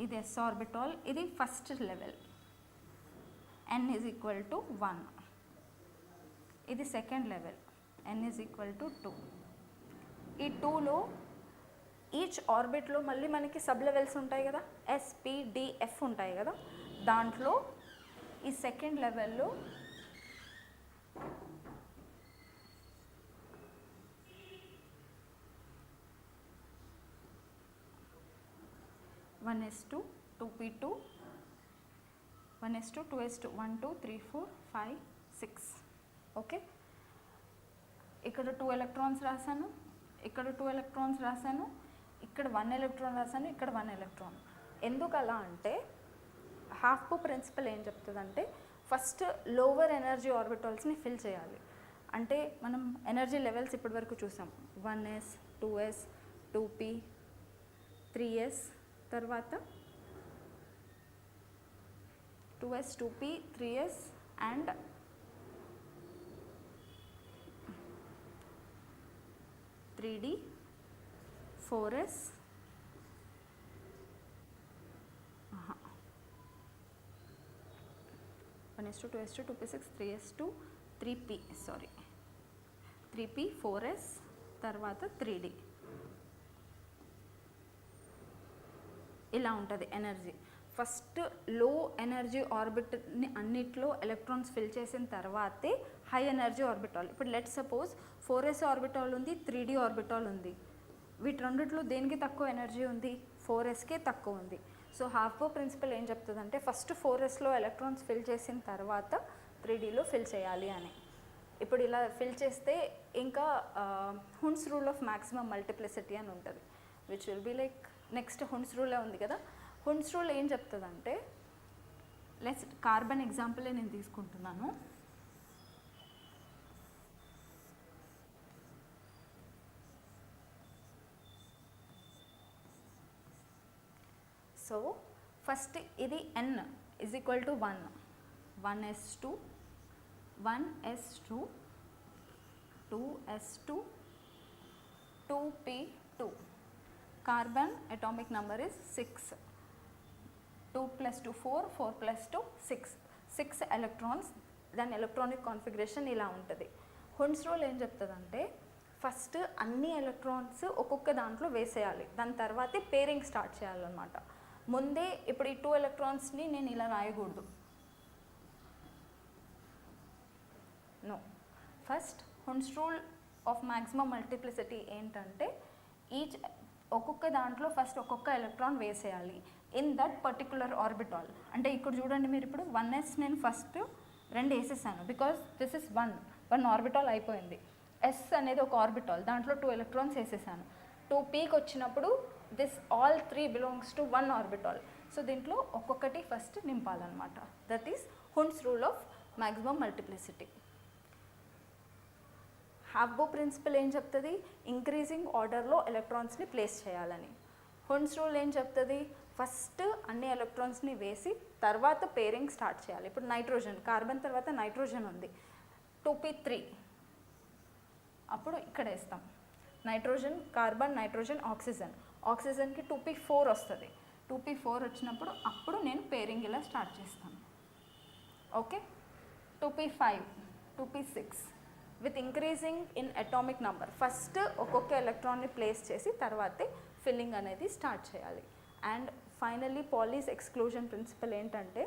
ఇది s ఆర్బిటాల్, ఇది first level n is equal to 1. ఇది second level n is equal to 2. ఈ 2లో ఈచ్ ఆర్బిట్లో మళ్ళీ మనకి సబ్ లెవెల్స్ ఉంటాయి కదా, s p d f ఉంటాయి కదా, దాంట్లో ఈ సెకండ్ లెవెల్లో one yes two 2p2 1s2 2s2 1 2 3 4 5 6. Okay, ఇక్కడ 2 ఎలక్ట్రాన్స్ రాశాను, ఇక్కడ 2 ఎలక్ట్రాన్స్ రాశాను, ఇక్కడ 1 ఎలక్ట్రాన్ రాశాను, ఇక్కడ 1 ఎలక్ట్రాన్. ఎందుకు అలా అంటే హాఫ్పో ప్రిన్సిపల్ ఏం చెప్తుందంటే ఫస్ట్ లోవర్ ఎనర్జీ ఆర్బిటాల్స్ని ఫిల్ చేయాలి. అంటే మనం ఎనర్జీ లెవెల్స్ ఇప్పటి వరకు చూసాం, 1s 2s 2p 3s, తర్వాత 2s 2p 3s and 3d 4s 1s2 2s2 2p6 3s2 3p 3p 4s తర్వాత 3d. ఇలా ఉంటుంది ఎనర్జీ. ఫస్ట్ లో ఎనర్జీ ఆర్బిటల్ని అన్నిట్లో ఎలక్ట్రాన్స్ ఫిల్ చేసిన తర్వాతే హై ఎనర్జీ ఆర్బిటాల్. ఇప్పుడు లెట్ సపోజ్ 4s ఆర్బిటాల్ ఉంది, 3d ఆర్బిటాల్ ఉంది. వీటి రెండిట్లో దేనికి తక్కువ ఎనర్జీ ఉంది? 4sకే తక్కువ ఉంది. సో హాఫ్పో ప్రిన్సిపల్ ఏం చెప్తుందంటే ఫస్ట్ 4sలో ఎలక్ట్రాన్స్ ఫిల్ చేసిన తర్వాత 3dలో ఫిల్ చేయాలి అని. ఇప్పుడు ఇలా ఫిల్ చేస్తే ఇంకా Hund's rule of maximum multiplicity అని ఉంటుంది, which will be like next Hund's రూలే ఉంది కదా. హున్స్ రూల్ ఏం చెప్తుందంటే లెట్స్ కార్బన్ ఎగ్జాంపులే నేను తీసుకుంటున్నాను. సో ఫస్ట్ ఇది n is equal to 1, 1s2 1s2 2s2 2p2. Carbon atomic number is 6. 2 plus 2 4, 4 plus 2 6. 6 electrons, దాని ఎలక్ట్రానిక్ కాన్ఫిగరేషన్ ఇలా ఉంటుంది. హున్స్ రూల్ ఏం చెప్తుందంటే ఫస్ట్ అన్ని ఎలక్ట్రాన్స్ ఒక్కొక్క దాంట్లో వేసేయాలి, దాని తర్వాతే పేరింగ్ స్టార్ట్ చేయాలన్నమాట. ముందే ఇప్పుడు ఈ 2 ఎలక్ట్రాన్స్ని నేను ఇలా రాయకూడదు. No, first Hund's rule of maximum multiplicity ఏంటంటే ఈచ్ ఒక్కొక్క దాంట్లో ఫస్ట్ ఒక్కొక్క ఎలక్ట్రాన్ వేసేయాలి ఇన్ దట్ పర్టికులర్ ఆర్బిటాల్. అంటే ఇక్కడ చూడండి మీరు, ఇప్పుడు 1s నేను ఫస్ట్ 2 వేసేసాను బికాజ్ దిస్ ఇస్ 1 ఆర్బిటాల్ అయిపోయింది. s అనేది ఒక ఆర్బిటాల్, దాంట్లో 2 ఎలక్ట్రాన్స్ వేసేసాను. 2pకి వచ్చినప్పుడు this all 3 belongs to 1 orbital. So దీంట్లో ఒక్కొక్కటి ఫస్ట్ నింపాలన్నమాట. That is Hund's rule of maximum multiplicity. Aufbau principle ఏం చెప్తుంది? ఇంక్రీజింగ్ ఆర్డర్లో ఎలక్ట్రాన్స్ని ప్లేస్ చేయాలని. హున్స్ రూల్ ఏం చెప్తుంది? ఫస్ట్ అన్ని ఎలక్ట్రాన్స్ని వేసి తర్వాత పేరింగ్ స్టార్ట్ చేయాలి. ఇప్పుడు నైట్రోజన్, కార్బన్ తర్వాత నైట్రోజన్ ఉంది, 2p3, అప్పుడు ఇక్కడ వేస్తాం నైట్రోజన్, కార్బన్, నైట్రోజన్, ఆక్సిజన్. ఆక్సిజన్కి 2p4 వస్తుంది. 2p4 వచ్చినప్పుడు అప్పుడు నేను పేరింగ్ ఇలా స్టార్ట్ చేస్తాను. Okay, 2p5 2p6 with increasing in atomic number. First ఒక్కొక్క ఎలక్ట్రాన్ని ప్లేస్ చేసి తర్వాతే ఫిల్లింగ్ అనేది స్టార్ట్ చేయాలి. And finally Pauli's exclusion principle ఏంటంటే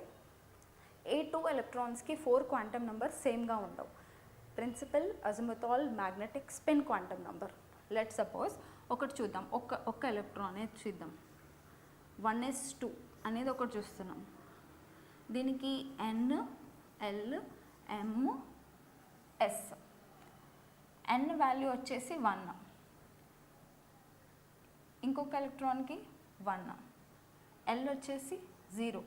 ఏ 2 ఎలక్ట్రాన్స్కి 4 క్వాంటమ్ నెంబర్ సేమ్గా ఉండవు. Principal azimuthal magnetic spin quantum number. Let suppose ఒకటి చూద్దాం, ఒక్క ఎలక్ట్రాన్ అనేది చూద్దాం. 1s2 అనేది ఒకటి చూస్తున్నాం. దీనికి n l m s. n value వచ్చేసి 1, ఇంకొక ఎలక్ట్రాన్కి 1, l వచ్చేసి 0.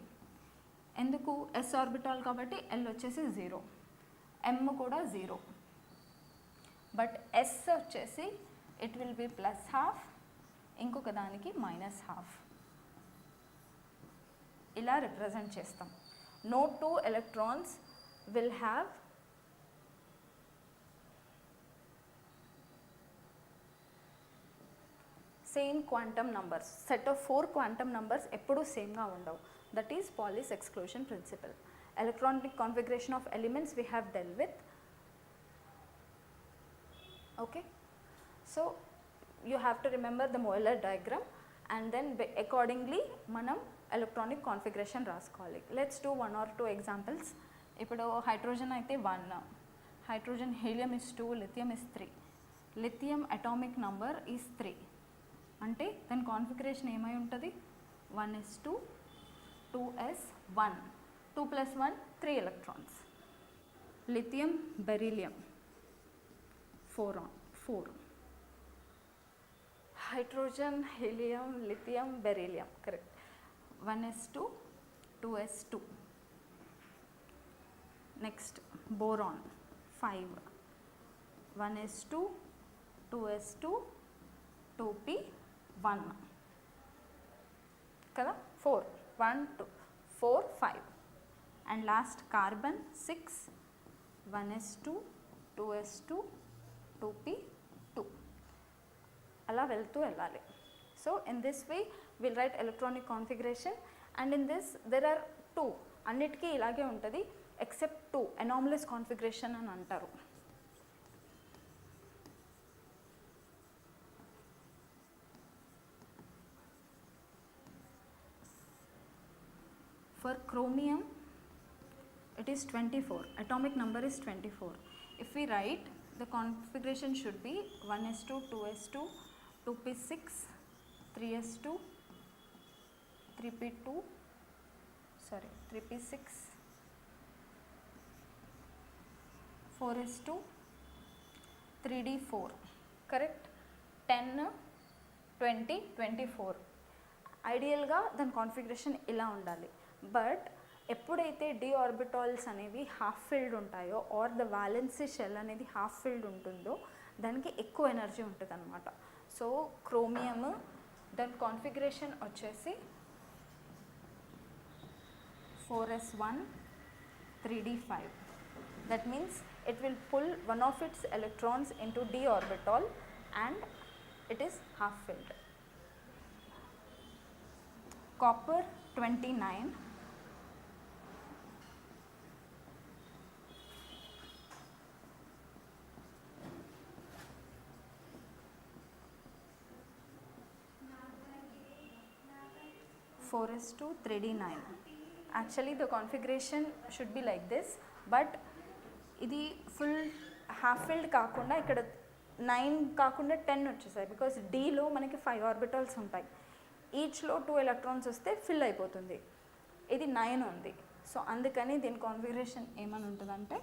ఎందుకు? s ఆర్బిటాల్ కాబట్టి l వచ్చేసి 0, m కూడా 0. బట్ s వచ్చేసి ఇట్ విల్ బి +12, ఇంకొక దానికి -12. ఇలా రిప్రజెంట్ చేస్తాం. No two electrons will have same quantum numbers. Set of 4 quantum numbers ఎప్పుడూ సేమ్గా ఉండవు. That is Pauli's exclusion principle. Electronic configuration of elements we have dealt with. Okay, so you have to remember the Moeller diagram and then accordingly మనం electronic configuration రాసుకోవాలి. Let's do 1 or 2 examples. ఇప్పుడు hydrogen అయితే 1, hydrogen, helium is 2, lithium is 3. Lithium atomic number is 3, అంటే దాని configuration ఏమై ఉంటుంది? 1s2, 2s1, 2 + 1 3 electrons. Lithium, beryllium 4. Hydrogen, helium, lithium, beryllium, correct. 1s2, 2s2. Next boron 5, 1s2, 2s2, 2p1 కదా. 4, 1, 2, 4, 5. And last carbon 6, 1s2, 2s2, 2p2. అలా వెళ్తూ వెళ్ళాలి. So in this way will write electronic configuration. And in this there are 2, అన్నిటికీ ఇలాగే ఉంటుంది except 2 anomalous configuration అని అంటారు. For chromium, it is 24. Atomic number is 24. If we write, the configuration should be 1s2, 2s2, 2p6, 3s2, 3p2, 3p6, 4s2, 3d4. Correct? 10, 20, 24. ఐడియల్గా దాని configuration ఇలా ఉండాలి. But ఎప్పుడైతే D orbitals అనేవి హాఫ్ ఫిల్డ్ ఉంటాయో are the valency shell అనేది half field ఉంటుందో దానికి ఎక్కువ ఎనర్జీ ఉంటుంది అనమాట. సో క్రోమియం దాని కాన్ఫిగరేషన్ వచ్చేసి 4s1, 3d5. That means it will pull one of its electrons into d orbital and it is half filled. Copper 29, (4s2, 3d9). Actually the configuration should be like this, but ఇది full half field కాకుండా ఇక్కడ 9 కాకుండా 10 వచ్చేసాయి. Because డీలో మనకి 5 orbitals ఉంటాయి. ఈచ్లో 2 electrons వస్తే fill అయిపోతుంది. ఇది 9 ఉంది. సో అందుకని దీని కాన్ఫిగరేషన్ ఏమని ఉంటుందంటే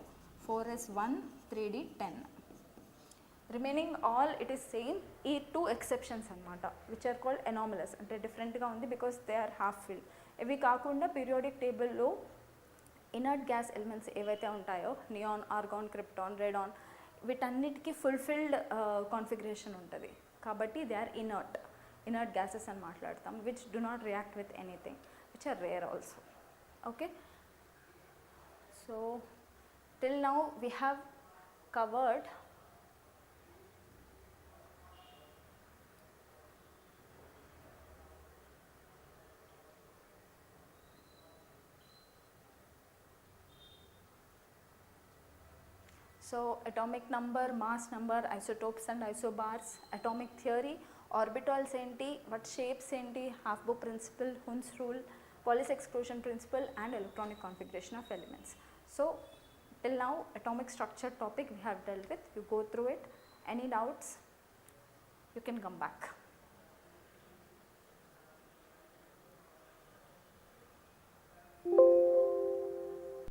4s1, 3d10. Remaining all it is same. ఈ 2 ఎక్సెప్షన్స్ అనమాట విచ్ ఆర్ కాల్డ్ ఎనామలస్, అంటే డిఫరెంట్గా ఉంది because they are half filled. ఇవి కాకుండా పీరియాడిక్ టేబుల్లో ఇనర్ట్ గ్యాస్ ఎలిమెంట్స్ ఏవైతే ఉంటాయో నియాన్, ఆర్గాన్, క్రిప్టాన్, రెడాన్, వీటన్నిటికీ ఫుల్ఫిల్డ్ కాన్ఫిగరేషన్ ఉంటుంది. కాబట్టి దే ఆర్ inert gases అని మాట్లాడతాం, which do not react with anything, which are rare also. Okay, so till now we have covered so atomic number, mass number, isotopes and isobars, atomic theory, orbitals enti, what shapes enti, Half-Book principle, Hund's rule, Pauli's exclusion principle and electronic configuration of elements. So till now atomic structure topic we have dealt with. You go through it. Any doubts you can come back.